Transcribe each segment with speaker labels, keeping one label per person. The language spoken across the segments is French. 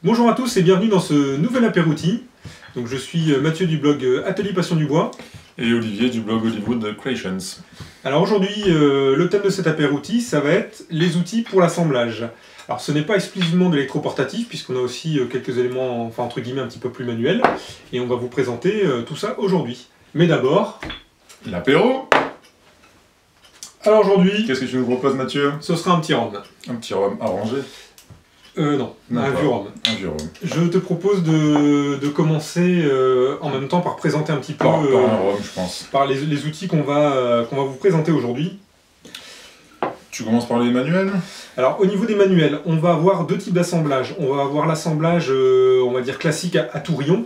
Speaker 1: Bonjour à tous et bienvenue dans ce nouvel apérouti. Donc je suis Mathieu du blog Atelier Passion du Bois.
Speaker 2: Et Olivier du blog Hollywood Creations.
Speaker 1: Alors aujourd'hui, le thème de cet apérouti, ça va être les outils pour l'assemblage. Alors ce n'est pas exclusivement de l'électroportatif, puisqu'on a aussi quelques éléments, enfin entre guillemets, un petit peu plus manuels. Et on va vous présenter tout ça aujourd'hui. Mais d'abord...
Speaker 2: l'apéro.
Speaker 1: Alors aujourd'hui...
Speaker 2: Qu'est-ce que tu nous proposes, Mathieu?
Speaker 1: Ce sera un petit rhum.
Speaker 2: Un petit rhum arrangé?
Speaker 1: Non, un vieux rhum.
Speaker 2: Un vieux rhum.
Speaker 1: Je te propose de commencer en même temps par présenter un petit peu...
Speaker 2: Par un rhum, je pense.
Speaker 1: Par les outils qu'on va vous présenter aujourd'hui.
Speaker 2: Tu commences par les manuels?
Speaker 1: Alors au niveau des manuels, on va avoir deux types d'assemblage. On va avoir l'assemblage, on va dire classique à tourillon.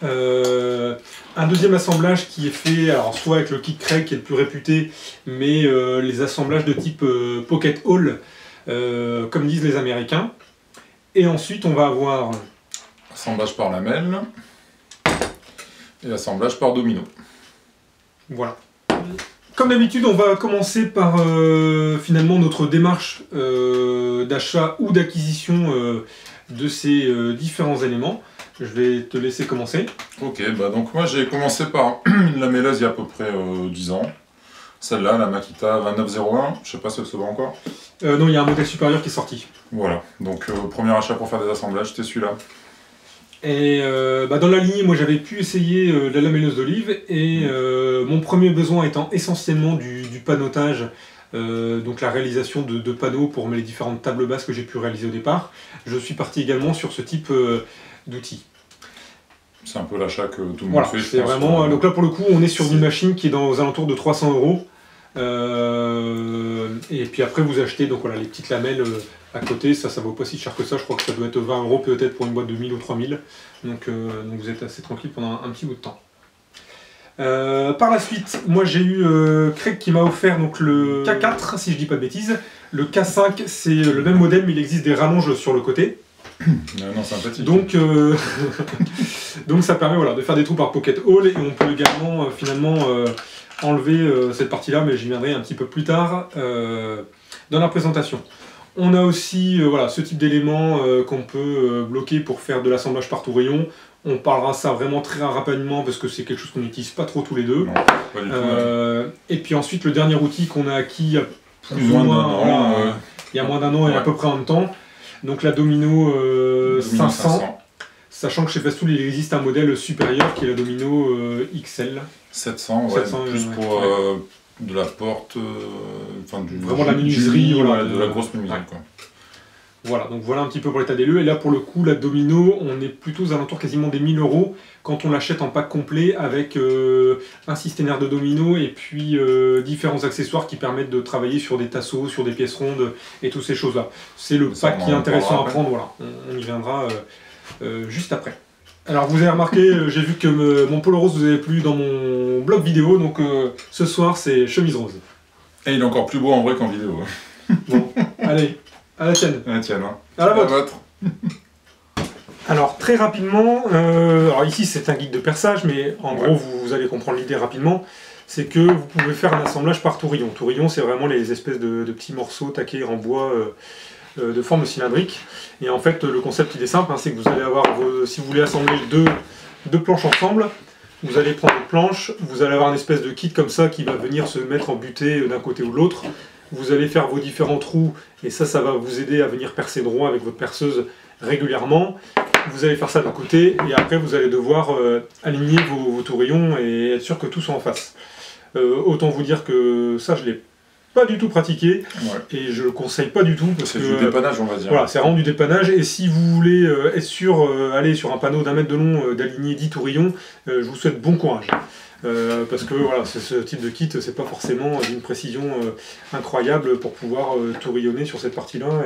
Speaker 1: Un deuxième assemblage qui est fait, alors soit avec le kit Craig qui est le plus réputé, mais les assemblages de type pocket hole, comme disent les Américains. Et ensuite on va avoir...
Speaker 2: assemblage par lamelle et assemblage par domino.
Speaker 1: Voilà. Comme d'habitude, on va commencer par finalement notre démarche d'achat ou d'acquisition de ces différents éléments. Je vais te laisser commencer.
Speaker 2: Ok, bah donc moi j'ai commencé par une lamelleuse il y a à peu près 10 ans. Celle-là, la Makita 2901, je sais pas si elle se vend encore.
Speaker 1: Non, il y a un modèle supérieur qui est sorti.
Speaker 2: Voilà, donc premier achat pour faire des assemblages, c'était celui-là.
Speaker 1: Et dans la lignée, moi j'avais pu essayer la lamelleuse d'olive et mon premier besoin étant essentiellement du panotage, donc la réalisation de panneaux pour les différentes tables basses que j'ai pu réaliser au départ. Je suis parti également sur ce type d'outils.
Speaker 2: C'est un peu l'achat que tout le monde
Speaker 1: Voilà,
Speaker 2: fait, je
Speaker 1: c'est
Speaker 2: pense.
Speaker 1: vraiment, donc là pour le coup on est sur une machine qui est aux alentours de 300 €. Et puis après vous achetez donc voilà, les petites lamelles à côté, ça vaut pas si cher que ça, je crois que ça doit être 20 € peut-être pour une boîte de 1000 ou 3000. Donc vous êtes assez tranquille pendant un petit bout de temps. Par la suite, moi j'ai eu Craig qui m'a offert donc le K4 si je dis pas de bêtises. Le K5 c'est le même modèle mais il existe des rallonges sur le côté.
Speaker 2: Non, sympathique.
Speaker 1: Donc, donc ça permet voilà, de faire des trous par pocket hole et on peut également finalement enlever cette partie-là, mais j'y viendrai un petit peu plus tard dans la présentation. On a aussi voilà, ce type d'éléments qu'on peut bloquer pour faire de l'assemblage par tourillon. On parlera ça vraiment très rapidement parce que c'est quelque chose qu'on n'utilise pas trop tous les deux.
Speaker 2: Non, pas du tout,
Speaker 1: et puis ensuite le dernier outil qu'on a acquis il y a
Speaker 2: plus ou moins
Speaker 1: il y a moins d'un an et à peu près en même temps. Donc la Domino 500, sachant que chez Festool il existe un modèle supérieur qui est la Domino XL.
Speaker 2: 700, ouais,
Speaker 1: 700,
Speaker 2: plus pour de la porte, enfin
Speaker 1: vraiment la menuiserie, voilà,
Speaker 2: de la grosse menuiserie,
Speaker 1: ouais.
Speaker 2: Quoi.
Speaker 1: Voilà, donc voilà un petit peu pour l'état des lieux. Et là pour le coup, la Domino, on est plutôt aux alentours quasiment des 1000 € quand on l'achète en pack complet avec un systénaire de domino et puis différents accessoires qui permettent de travailler sur des tasseaux, sur des pièces rondes et toutes ces choses-là. C'est le pack qui est intéressant à prendre, voilà. On y viendra juste après. Alors vous avez remarqué, j'ai vu que mon polo rose vous avait plu dans mon blog vidéo, donc ce soir c'est chemise rose.
Speaker 2: Et il est encore plus beau en vrai qu'en vidéo.
Speaker 1: Bon, allez. À la tienne.
Speaker 2: À la tienne, hein.
Speaker 1: À la vôtre. Alors très rapidement, alors ici c'est un guide de perçage, mais en gros vous allez comprendre l'idée rapidement, c'est que vous pouvez faire un assemblage par tourillon. Tourillon c'est vraiment les espèces de petits morceaux taqués en bois de forme cylindrique. Et en fait le concept il est simple, hein, c'est que vous allez avoir, si vous voulez assembler deux planches ensemble, vous allez prendre une planche, vous allez avoir une espèce de kit comme ça qui va venir se mettre en butée d'un côté ou de l'autre. Vous allez faire vos différents trous et ça va vous aider à venir percer droit avec votre perceuse régulièrement. Vous allez faire ça d'un côté et après vous allez devoir aligner vos tourillons et être sûr que tout soit en face. Autant vous dire que ça je l'ai pas du tout pratiqué et je le conseille pas du tout parce que
Speaker 2: c'est du dépannage on va dire.
Speaker 1: Voilà, c'est vraiment du dépannage et si vous voulez être sûr, aller sur un panneau d'1 mètre de long, d'aligner 10 tourillons, je vous souhaite bon courage. Parce que voilà, ce type de kit, c'est pas forcément d'une précision incroyable pour pouvoir tourillonner sur cette partie-là.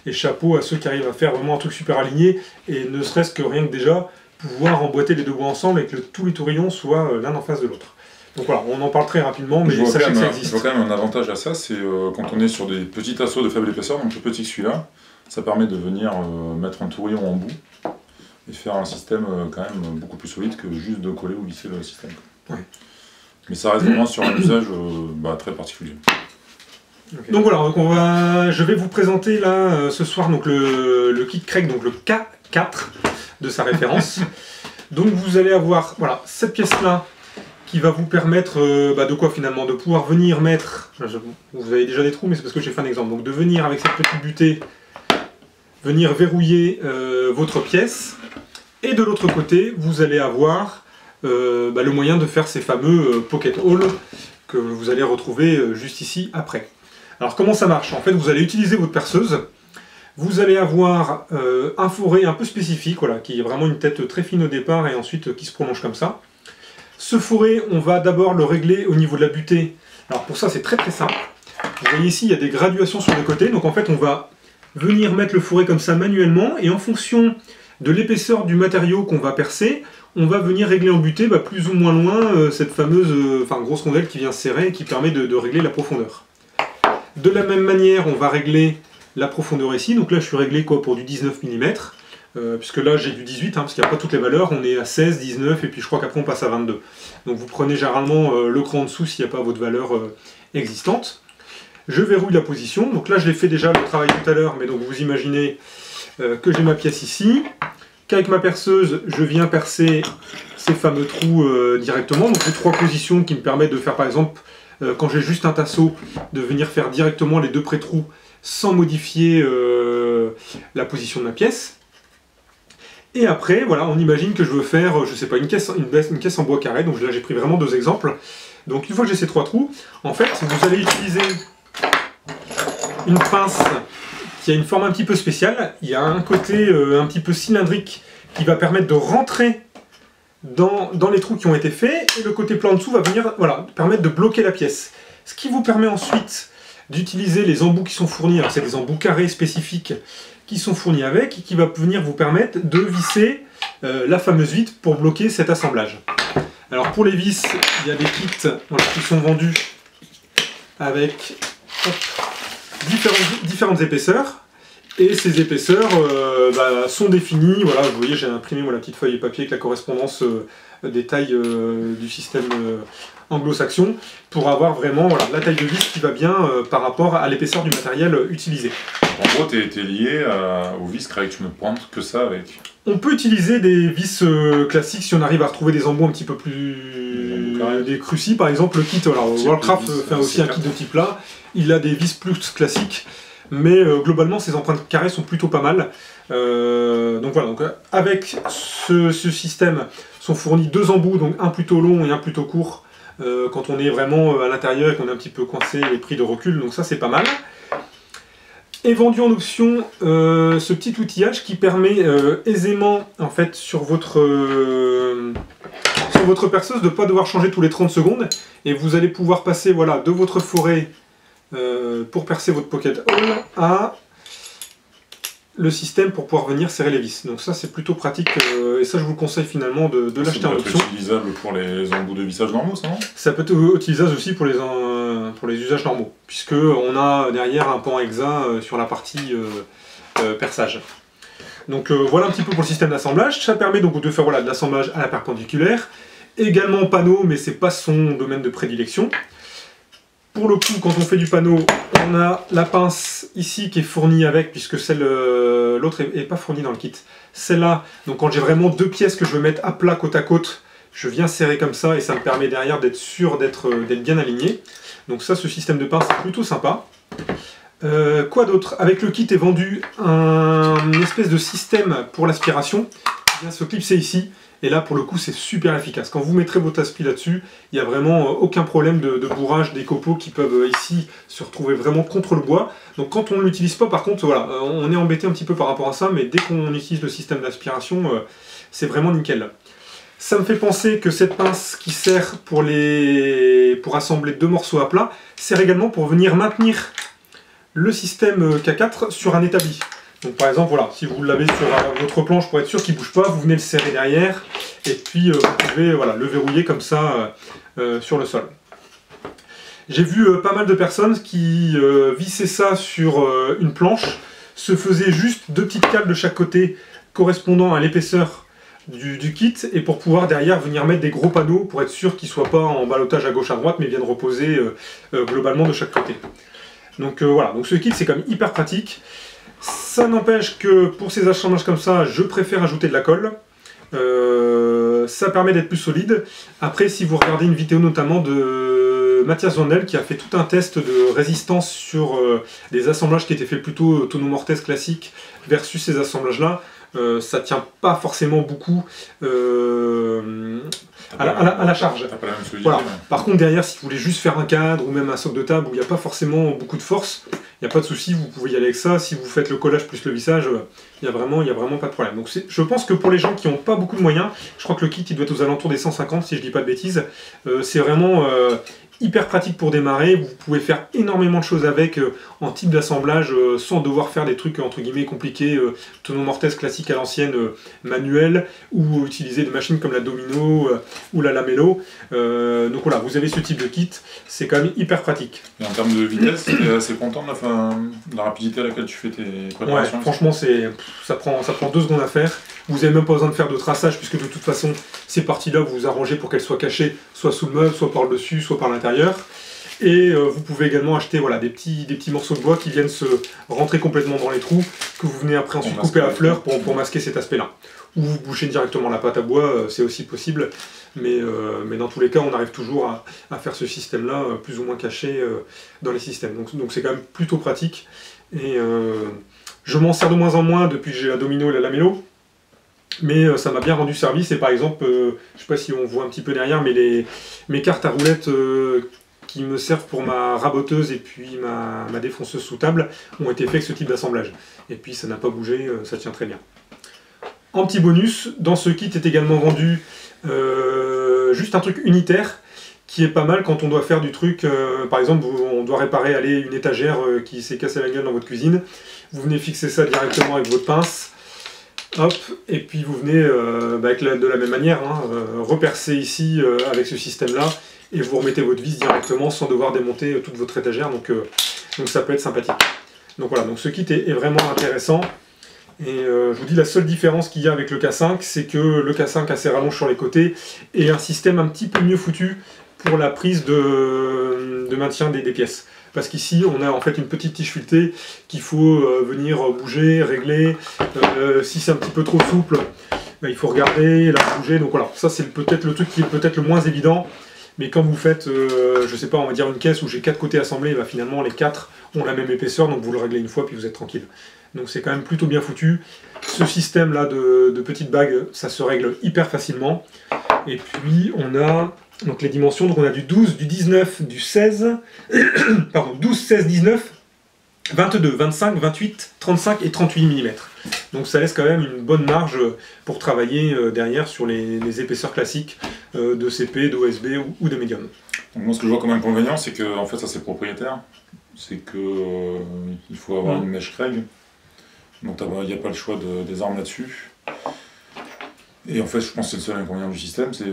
Speaker 1: Et chapeau à ceux qui arrivent à faire vraiment un truc super aligné, et ne serait-ce que rien que déjà pouvoir emboîter les deux bouts ensemble et que tous les tourillons soient l'un en face de l'autre. Donc voilà, on en parle très rapidement, mais sachez que ça existe.
Speaker 2: Je vois quand même un avantage à ça, c'est quand on est sur des petits tasseaux de faible épaisseur, donc le petit que celui-là, ça permet de venir mettre un tourillon en bout et faire un système quand même beaucoup plus solide que juste de coller ou visser le système.
Speaker 1: Ouais.
Speaker 2: Mais ça reste vraiment sur un usage très particulier.
Speaker 1: Okay. Donc voilà, donc je vais vous présenter là ce soir donc le kit Craig, donc le K4 de sa référence. Donc vous allez avoir voilà, cette pièce-là qui va vous permettre de quoi finalement? De pouvoir venir mettre, vous avez déjà des trous mais c'est parce que j'ai fait un exemple, donc de venir avec cette petite butée, venir verrouiller votre pièce, et de l'autre côté vous allez avoir le moyen de faire ces fameux pocket holes que vous allez retrouver juste ici après. Alors comment ça marche? En fait vous allez utiliser votre perceuse, vous allez avoir un fourré un peu spécifique, voilà, qui est vraiment une tête très fine au départ et ensuite qui se prolonge comme ça. Ce fourré, on va d'abord le régler au niveau de la butée. Alors pour ça c'est très simple. Vous voyez ici il y a des graduations sur les côtés, donc en fait on va venir mettre le fourré comme ça manuellement et en fonction de l'épaisseur du matériau qu'on va percer, on va venir régler en butée plus ou moins loin cette fameuse grosse rondelle qui vient serrer et qui permet de régler la profondeur. De la même manière, on va régler la profondeur ici. Donc là, je suis réglé quoi, pour du 19 mm, puisque là, j'ai du 18, parce qu'il n'y a pas toutes les valeurs. On est à 16, 19, et puis je crois qu'après, on passe à 22. Donc vous prenez généralement le cran en dessous s'il n'y a pas votre valeur existante. Je verrouille la position. Donc là, je l'ai fait déjà le travail tout à l'heure, mais donc vous imaginez que j'ai ma pièce ici, qu'avec ma perceuse, je viens percer ces fameux trous directement. Donc j'ai 3 positions qui me permettent de faire, par exemple, quand j'ai juste un tasseau, de venir faire directement les 2 pré-trous sans modifier la position de ma pièce. Et après, voilà, on imagine que je veux faire, je sais pas, une caisse en bois carré. Donc là, j'ai pris vraiment 2 exemples. Donc une fois que j'ai ces 3 trous, en fait, vous allez utiliser une pince qui a une forme un petit peu spéciale. Il y a un côté un petit peu cylindrique qui va permettre de rentrer dans les trous qui ont été faits, et le côté plat en dessous va venir permettre de bloquer la pièce. Ce qui vous permet ensuite d'utiliser les embouts qui sont fournis, alors c'est des embouts carrés spécifiques qui sont fournis avec, et qui va venir vous permettre de visser la fameuse vis pour bloquer cet assemblage. Alors pour les vis, il y a des kits qui sont vendus avec différentes épaisseurs. Et ces épaisseurs sont définies, voilà, vous voyez j'ai imprimé la petite feuille de papier avec la correspondance des tailles du système anglo-saxon pour avoir vraiment la taille de vis qui va bien par rapport à l'épaisseur du matériel utilisé.
Speaker 2: En gros tu es lié aux vis Craig, tu ne prends que ça avec.
Speaker 1: On peut utiliser des vis classiques si on arrive à retrouver des embouts un petit peu plus... des crucis par exemple, le kit, Worldcraft fait aussi un kit de type là, il a des vis plus classiques. Mais globalement, ces empreintes carrées sont plutôt pas mal. Donc voilà, avec ce système sont fournis 2 embouts, donc un plutôt long et un plutôt court, quand on est vraiment à l'intérieur et qu'on est un petit peu coincé et pris de recul, donc ça c'est pas mal. Et vendu en option ce petit outillage qui permet aisément, en fait, sur votre perceuse de ne pas devoir changer tous les 30 secondes, et vous allez pouvoir passer de votre forêt pour percer votre pocket hole à le système pour pouvoir venir serrer les vis. Donc ça c'est plutôt pratique et ça je vous conseille finalement de l'acheter en option.
Speaker 2: Ça peut être utilisable pour les embouts de vissage normaux, ça non?
Speaker 1: Ça peut être utilisable aussi pour les usages normaux, puisque on a derrière un pan hexa sur la partie perçage. Donc voilà un petit peu pour le système d'assemblage. Ça permet donc de faire de l'assemblage à la perpendiculaire, également en panneau, mais c'est pas son domaine de prédilection. Pour le coup, quand on fait du panneau, on a la pince ici qui est fournie avec, puisque l'autre n'est pas fournie dans le kit. Celle-là, donc quand j'ai vraiment 2 pièces que je veux mettre à plat côte à côte, je viens serrer comme ça et ça me permet derrière d'être sûr d'être bien aligné. Donc ça, ce système de pince est plutôt sympa. Quoi d'autre? Avec le kit est vendu une espèce de système pour l'aspiration qui vient se clipser ici. Et là, pour le coup, c'est super efficace. Quand vous mettrez votre aspi là-dessus, il n'y a vraiment aucun problème de bourrage des copeaux qui peuvent ici se retrouver vraiment contre le bois. Donc quand on ne l'utilise pas, par contre, on est embêté un petit peu par rapport à ça, mais dès qu'on utilise le système d'aspiration, c'est vraiment nickel. Ça me fait penser que cette pince qui sert pour assembler 2 morceaux à plat, sert également pour venir maintenir le système K4 sur un établi. Donc par exemple, si vous l'avez sur votre planche pour être sûr qu'il ne bouge pas, vous venez le serrer derrière et puis vous pouvez le verrouiller comme ça sur le sol. J'ai vu pas mal de personnes qui vissaient ça sur une planche, se faisaient juste 2 petites cales de chaque côté correspondant à l'épaisseur du kit, et pour pouvoir derrière venir mettre des gros panneaux pour être sûr qu'ils ne soient pas en ballottage à gauche à droite mais viennent reposer globalement de chaque côté. Donc voilà, donc ce kit c'est quand même hyper pratique. Ça n'empêche que pour ces assemblages comme ça, je préfère ajouter de la colle. Ça permet d'être plus solide. Après, si vous regardez une vidéo notamment de Mathias Vandel qui a fait tout un test de résistance sur des assemblages qui étaient faits plutôt tonneau mortaise classique versus ces assemblages-là, ça tient pas forcément beaucoup à la charge.
Speaker 2: T'as pas la même solidité,
Speaker 1: Voilà.
Speaker 2: ouais.
Speaker 1: Par contre, derrière, si vous voulez juste faire un cadre ou même un socle de table où il n'y a pas forcément beaucoup de force, il n'y a pas de souci, vous pouvez y aller avec ça. Si vous faites le collage plus le vissage, il n'y a vraiment pas de problème. Donc je pense que pour les gens qui n'ont pas beaucoup de moyens, je crois que le kit il doit être aux alentours des 150 si je dis pas de bêtises, c'est vraiment hyper pratique pour démarrer. Vous pouvez faire énormément de choses avec en type d'assemblage sans devoir faire des trucs entre guillemets compliqués, tonneau mortaise classique à l'ancienne manuel, ou utiliser des machines comme la Domino ou la Lamello. Donc voilà, vous avez ce type de kit, c'est quand même hyper pratique.
Speaker 2: Et en termes de vitesse, t'es assez content de la rapidité à laquelle tu fais tes
Speaker 1: Ouais,
Speaker 2: préparations?
Speaker 1: franchement, ça prend 2 secondes à faire. Vous n'avez même pas besoin de faire de traçage, puisque de toute façon, ces parties-là, vous vous arrangez pour qu'elles soient cachées, soit sous le meuble, soit par le dessus, soit par l'intérieur. Et vous pouvez également acheter voilà, des petits morceaux de bois qui viennent se rentrer complètement dans les trous, que vous venez après ensuite couper à fleur pour masquer cet aspect-là. Ou vous bouchez directement la pâte à bois, c'est aussi possible. Mais dans tous les cas, on arrive toujours à faire ce système-là, plus ou moins caché dans les systèmes. Donc c'est quand même plutôt pratique. Et je m'en sers de moins en moins depuis que j'ai la Domino et la Lamello. Mais ça m'a bien rendu service. Et par exemple, je ne sais pas si on voit un petit peu derrière, mais mes cartes à roulettes qui me servent pour ma raboteuse et puis ma défonceuse sous table ont été faits avec ce type d'assemblage. Et puis ça n'a pas bougé, ça tient très bien. En petit bonus, dans ce kit est également vendu juste un truc unitaire qui est pas mal quand on doit faire du truc, par exemple on doit réparer une étagère qui s'est cassée la gueule dans votre cuisine, vous venez fixer ça directement avec votre pince, hop, et puis vous venez de la même manière, repercer ici avec ce système là, et vous remettez votre vis directement sans devoir démonter toute votre étagère, donc ça peut être sympathique. Donc voilà, donc ce kit est vraiment intéressant. Et je vous dis, la seule différence qu'il y a avec le K5, c'est que le K5 a ses rallonges sur les côtés et un système un petit peu mieux foutu pour la prise de maintien des pièces. Parce qu'ici, on a en fait une petite tige filetée qu'il faut venir bouger, régler. Si c'est un petit peu trop souple, il faut regarder, la bouger. Donc voilà, ça c'est peut-être le truc qui est peut-être le moins évident. Mais quand vous faites, je sais pas, on va dire une caisse où j'ai 4 côtés assemblés, finalement les 4 ont la même épaisseur, donc vous le réglez une fois puis vous êtes tranquille. Donc c'est quand même plutôt bien foutu. Ce système là de petites bagues, ça se règle hyper facilement. Et puis on a donc les dimensions, donc on a du 12, du 19, du 16, pardon, 12, 16, 19, 22, 25, 28, 35 et 38 mm. Donc ça laisse quand même une bonne marge pour travailler derrière sur les épaisseurs classiques de CP, d'OSB ou de médium.
Speaker 2: Donc moi ce que je vois comme inconvénient, c'est que en fait ça c'est propriétaire. C'est que il faut avoir une mèche Craig. Donc il n'y a pas le choix des armes là-dessus. Et en fait, je pense que c'est le seul inconvénient du système, c'est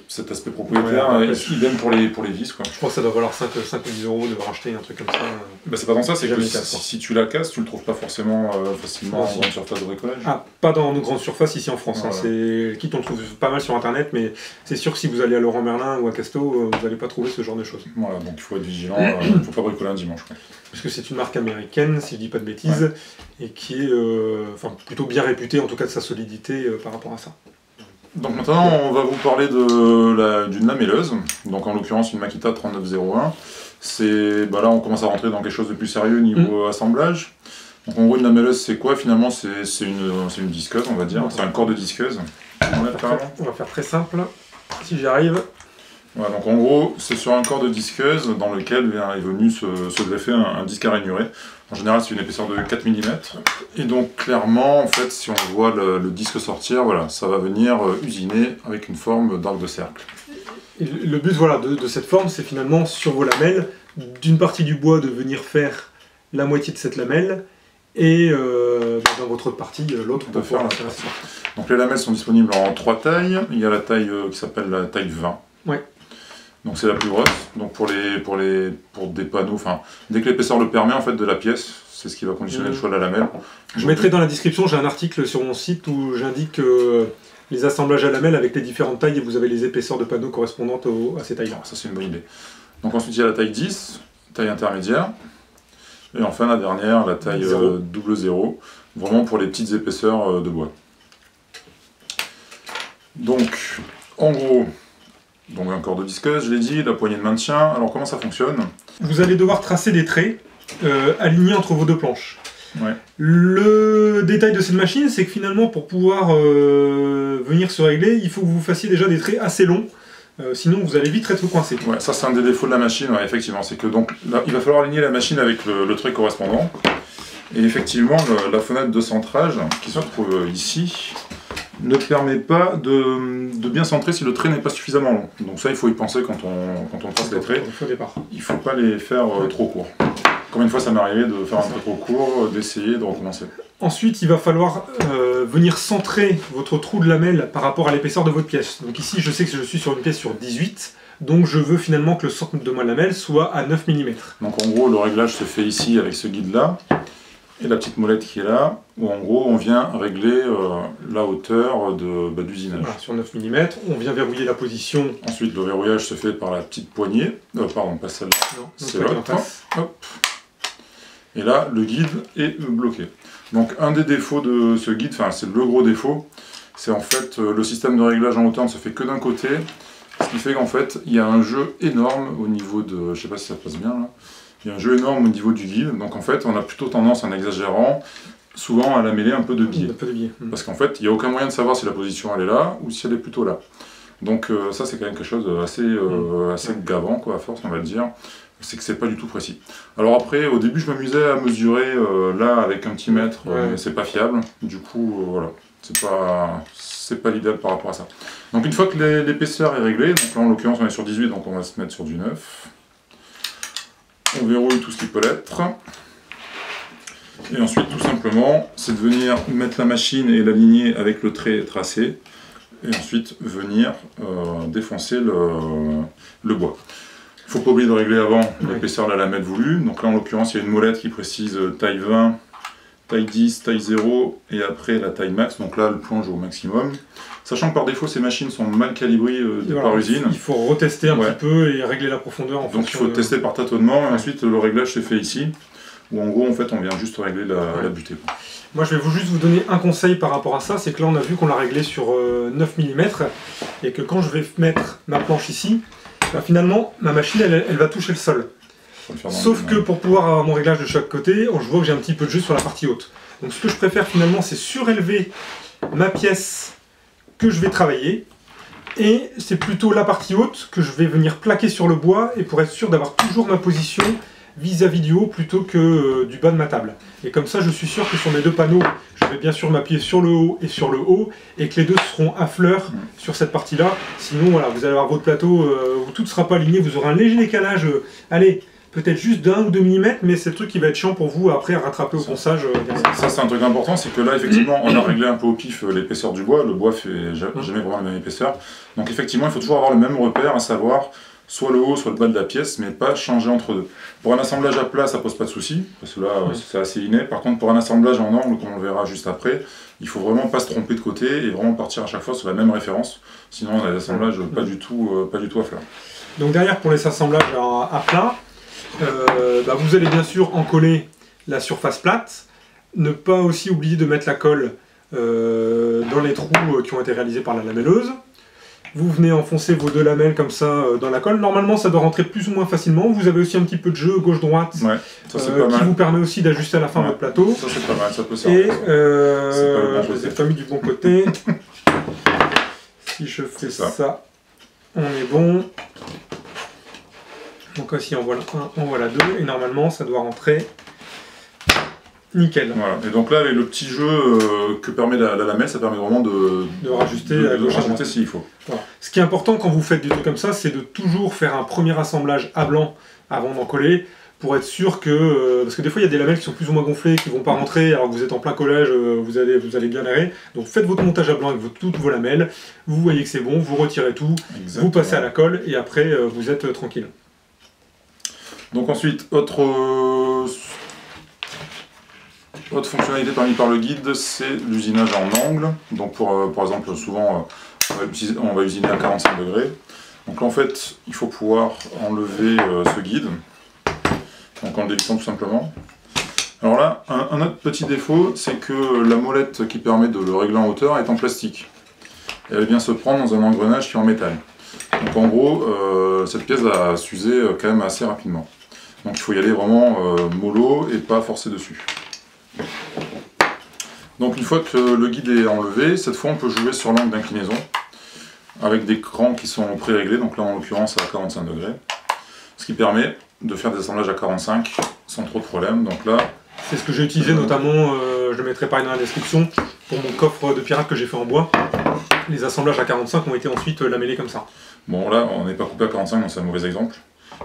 Speaker 2: cet aspect propriétaire,
Speaker 1: ouais,
Speaker 2: et idem pour les vis, quoi.
Speaker 1: Je pense que ça doit valoir 5 ou 10 € de racheter un truc comme ça.
Speaker 2: Bah, c'est pas dans ça, c'est que
Speaker 1: casse,
Speaker 2: si tu la casses, tu le trouves pas forcément facilement en grande surface de bricolage.
Speaker 1: Ah, pas dans nos grandes surfaces ici en France.
Speaker 2: Voilà.
Speaker 1: C'est quitte on le trouve pas mal sur internet, mais c'est sûr que si vous allez à Laurent Merlin ou à Casto, vous n'allez pas trouver ce genre de choses.
Speaker 2: Voilà, donc il faut être vigilant, il ne faut pas bricoler un dimanche, quoi.
Speaker 1: Parce que c'est une marque américaine, si je dis pas de bêtises, et qui est plutôt bien réputée, en tout cas de sa solidité par rapport à ça.
Speaker 2: Donc maintenant, on va vous parler d'une lamelleuse, donc en l'occurrence une Makita 3901. Là, on commence à rentrer dans quelque chose de plus sérieux niveau assemblage. Donc en gros, une lamelleuse, c'est quoi finalement? C'est une disqueuse, on va dire. C'est un corps de disqueuse.
Speaker 1: On va faire très simple, si j'y arrive.
Speaker 2: Voilà, donc en gros, c'est sur un corps de disqueuse dans lequel est venu se greffer un disque à ranurer. En général, c'est une épaisseur de 4 mm. Et donc clairement, en fait, si on voit le disque sortir, voilà, ça va venir usiner avec une forme d'arc de cercle.
Speaker 1: Et le but de cette forme, c'est finalement sur vos lamelles, d'une partie du bois de venir faire la moitié de cette lamelle, et dans votre autre partie, l'autre pour faire l'intéressant.
Speaker 2: Donc les lamelles sont disponibles en 3 tailles. Il y a la taille qui s'appelle la taille 20.
Speaker 1: Ouais.
Speaker 2: Donc c'est la plus grosse. Donc pour des panneaux, dès que l'épaisseur le permet en fait de la pièce, c'est ce qui va conditionner le choix de la lamelle.
Speaker 1: Je mettrai dans la description, j'ai un article sur mon site où j'indique les assemblages à lamelles avec les différentes tailles et vous avez les épaisseurs de panneaux correspondantes à ces tailles-là.
Speaker 2: Ça c'est une bonne idée. Donc ensuite il y a la taille 10, taille intermédiaire. Et enfin la dernière, la taille 0, vraiment pour les petites épaisseurs de bois. Donc, en gros, donc un corps de disqueuse, je l'ai dit, la poignée de maintien. Alors comment ça fonctionne?
Speaker 1: Vous allez devoir tracer des traits alignés entre vos deux planches.
Speaker 2: Ouais.
Speaker 1: Le détail de cette machine, c'est que finalement, pour pouvoir venir se régler, il faut que vous fassiez déjà des traits assez longs. Sinon, vous allez vite être coincé.
Speaker 2: Ouais, ça c'est un des défauts de la machine, ouais, effectivement. C'est que donc là, il va falloir aligner la machine avec le trait correspondant. Et effectivement, la fenêtre de centrage, qui se trouve ici, ne permet pas de bien centrer si le trait n'est pas suffisamment long. Donc ça, il faut y penser quand on trace les traits. Il ne faut pas les faire trop courts. Combien de fois ça m'est arrivé de faire un trait trop court, d'essayer, de recommencer. Ensuite,
Speaker 1: il va falloir venir centrer votre trou de lamelle par rapport à l'épaisseur de votre pièce. Donc ici, je sais que je suis sur une pièce sur 18, donc je veux finalement que le centre de ma lamelle soit à 9 mm.
Speaker 2: Donc en gros, le réglage se fait ici avec ce guide-là. Et la petite molette qui est là, où en gros on vient régler la hauteur d'usinage.
Speaker 1: Voilà, sur 9 mm, on vient verrouiller la position.
Speaker 2: Ensuite le verrouillage se fait par la petite poignée, pardon, pas celle-là, c'est l'autre. Et là le guide est bloqué. Donc un des défauts de ce guide, enfin c'est le gros défaut, c'est en fait le système de réglage en hauteur ne se fait que d'un côté, ce qui fait qu'en fait il y a un jeu énorme au niveau de, je sais pas si ça passe bien là, il y a un jeu énorme au niveau du guide, donc en fait on a plutôt tendance, en exagérant, souvent à la mêler un peu de biais. Parce qu'en fait il n'y a aucun moyen de savoir si la position elle est là ou si elle est plutôt là. Donc ça c'est quand même quelque chose d'assez assez gavant quoi, à force on va le dire, c'est que c'est pas du tout précis. Alors après au début je m'amusais à mesurer là avec un petit mètre, mais c'est pas fiable, du coup voilà, c'est pas l'idéal par rapport à ça. Donc une fois que l'épaisseur est réglée, donc là en l'occurrence on est sur 18 donc on va se mettre sur du 9. On verrouille tout ce qui peut l'être. Et ensuite, tout simplement, c'est de venir mettre la machine et l'aligner avec le trait tracé. Et ensuite, venir défoncer le bois. Il ne faut pas oublier de régler avant l'épaisseur de la lamelle voulue. Donc là, en l'occurrence, il y a une molette qui précise taille 20, taille 10, taille 0, et après la taille max. Donc là, elle plonge au maximum. Sachant que par défaut, ces machines sont mal calibrées par usine.
Speaker 1: Il faut retester un petit peu et régler la profondeur en fonction.
Speaker 2: Donc il faut tester par tâtonnement, et ensuite le réglage se fait ici, où en gros, en fait, on vient juste régler la butée.
Speaker 1: Moi, je vais juste vous donner un conseil par rapport à ça, c'est que là, on a vu qu'on l'a réglé sur 9 mm, et que quand je vais mettre ma planche ici, bah, finalement, ma machine, elle va toucher le sol. Sauf que pour pouvoir avoir mon réglage de chaque côté, je vois que j'ai un petit peu de jeu sur la partie haute. Donc ce que je préfère finalement, c'est surélever ma pièce que je vais travailler, et c'est plutôt la partie haute que je vais venir plaquer sur le bois, et pour être sûr d'avoir toujours ma position vis-à-vis du haut plutôt que du bas de ma table. Et comme ça, je suis sûr que sur mes deux panneaux, je vais bien sûr m'appuyer sur le haut et sur le haut, et que les deux seront à fleur sur cette partie-là. Sinon, voilà, vous allez avoir votre plateau où tout ne sera pas aligné, vous aurez un léger décalage, allez, peut-être juste d'1 ou 2 mm, mais c'est le truc qui va être chiant pour vous après à rattraper au ponçage.
Speaker 2: Ça c'est un truc important, c'est que là effectivement on a réglé un peu au pif l'épaisseur du bois, le bois fait jamais vraiment la même épaisseur. Donc effectivement il faut toujours avoir le même repère, à savoir soit le haut, soit le bas de la pièce, mais pas changer entre deux. Pour un assemblage à plat ça pose pas de souci, parce que là c'est assez inné. Par contre pour un assemblage en angle, comme on le verra juste après, il faut vraiment pas se tromper de côté et vraiment partir à chaque fois sur la même référence, sinon on a des assemblages pas du tout à fleur.
Speaker 1: Donc derrière pour les assemblages à plat, bah vous allez bien sûr encoller la surface plate, ne pas aussi oublier de mettre la colle dans les trous qui ont été réalisés par la lamelleuse. Vous venez enfoncer vos deux lamelles comme ça dans la colle. Normalement ça doit rentrer plus ou moins facilement. Vous avez aussi un petit peu de jeu gauche-droite qui vous permet aussi d'ajuster à la fin votre plateau.
Speaker 2: Ça c'est pas mal, ça peut servir.
Speaker 1: Et je les ai pas mis du bon côté. Si je fais ça, on est bon. Donc ici on voit un, on voit la 2, et normalement ça doit rentrer nickel.
Speaker 2: Voilà. Et donc là avec le petit jeu que permet la lamelle, ça permet vraiment de rajouter s'il faut.
Speaker 1: Voilà. Ce qui est important quand vous faites des trucs comme ça, c'est de toujours faire un premier assemblage à blanc avant d'en coller, pour être sûr que... parce que des fois il y a des lamelles qui sont plus ou moins gonflées, qui ne vont pas rentrer, alors que vous êtes en plein collage, vous allez galérer. Donc faites votre montage à blanc avec toutes vos lamelles, vous voyez que c'est bon, vous retirez tout, vous passez à la colle, et après vous êtes tranquille. Donc ensuite, autre fonctionnalité permise par le guide, c'est l'usinage en angle. Donc par exemple, souvent on va usiner à 45 degrés. Donc là en fait, il faut pouvoir enlever ce guide, donc en le dévissant tout simplement.
Speaker 2: Alors là, un autre petit défaut, c'est que la molette qui permet de le régler en hauteur est en plastique. Et elle vient se prendre dans un engrenage qui est en métal. Donc en gros, cette pièce va s'user quand même assez rapidement. Donc il faut y aller vraiment mollo et pas forcer dessus. Donc une fois que le guide est enlevé, cette fois on peut jouer sur l'angle d'inclinaison avec des crans qui sont pré-réglés, donc là en l'occurrence à 45 degrés. Ce qui permet de faire des assemblages à 45 sans trop de problème. Donc là,
Speaker 1: c'est ce que j'ai utilisé notamment, je le mettrai pareil dans la description, pour mon coffre de pirate que j'ai fait en bois. Les assemblages à 45 ont été ensuite lamellés comme ça.
Speaker 2: Bon là, on n'est pas coupé à 45, donc c'est un mauvais exemple.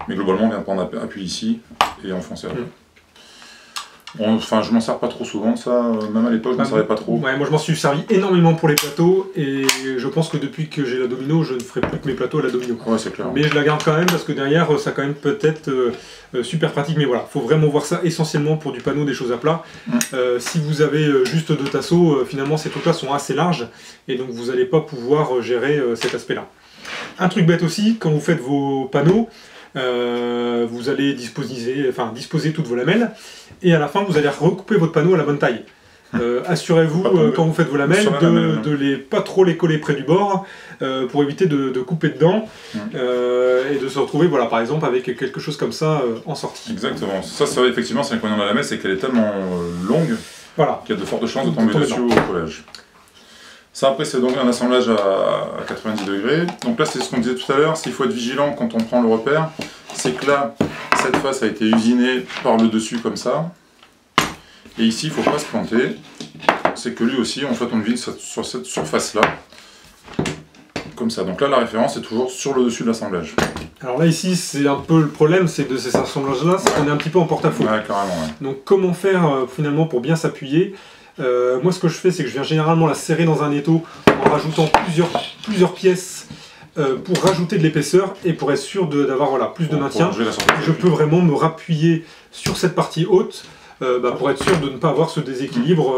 Speaker 2: Mais globalement, on vient de prendre appui ici et enfoncer. Enfin, je m'en sers pas trop souvent, ça, même à l'époque, je m'en servais pas trop.
Speaker 1: Ouais, moi je m'en suis servi énormément pour les plateaux, et je pense que depuis que j'ai la domino, je ne ferai plus que mes plateaux à la domino.
Speaker 2: Ouais, c'est clair.
Speaker 1: Mais je la garde quand même, parce que derrière, ça quand même peut être super pratique, mais voilà, faut vraiment voir ça essentiellement pour du panneau, des choses à plat. Si vous avez juste deux tasseaux, finalement ces trucs-là sont assez larges, et donc vous n'allez pas pouvoir gérer cet aspect-là. Un truc bête aussi, quand vous faites vos panneaux, vous allez disposer toutes vos lamelles, et à la fin vous allez recouper votre panneau à la bonne taille. Assurez-vous quand vous faites vos lamelles de pas trop les coller près du bord pour éviter de couper dedans et de se retrouver voilà, par exemple avec quelque chose comme ça en sortie.
Speaker 2: Exactement, ça effectivement c'est l'inconvénient de la lamelle, c'est qu'elle est tellement longue qu'il y a de fortes chances de tomber dessus au collage. Ça après c'est donc un assemblage à 90 degrés. Donc là c'est ce qu'on disait tout à l'heure, s'il faut être vigilant quand on prend le repère, c'est que là, cette face a été usinée par le dessus comme ça. Et ici il ne faut pas se planter, c'est que lui aussi en fait on vise sur cette surface là. Comme ça, donc là la référence est toujours sur le dessus de l'assemblage.
Speaker 1: Alors là ici c'est un peu le problème de ces assemblages là, c'est qu'on est un petit peu en porte-à-faux.
Speaker 2: Ouais, carrément, ouais.
Speaker 1: Donc comment faire finalement pour bien s'appuyer? Moi ce que je fais c'est que je viens généralement la serrer dans un étau en rajoutant plusieurs pièces pour rajouter de l'épaisseur et pour être sûr d'avoir voilà, plus de maintien. Je peux vraiment me rappuyer sur cette partie haute pour être sûr de ne pas avoir ce déséquilibre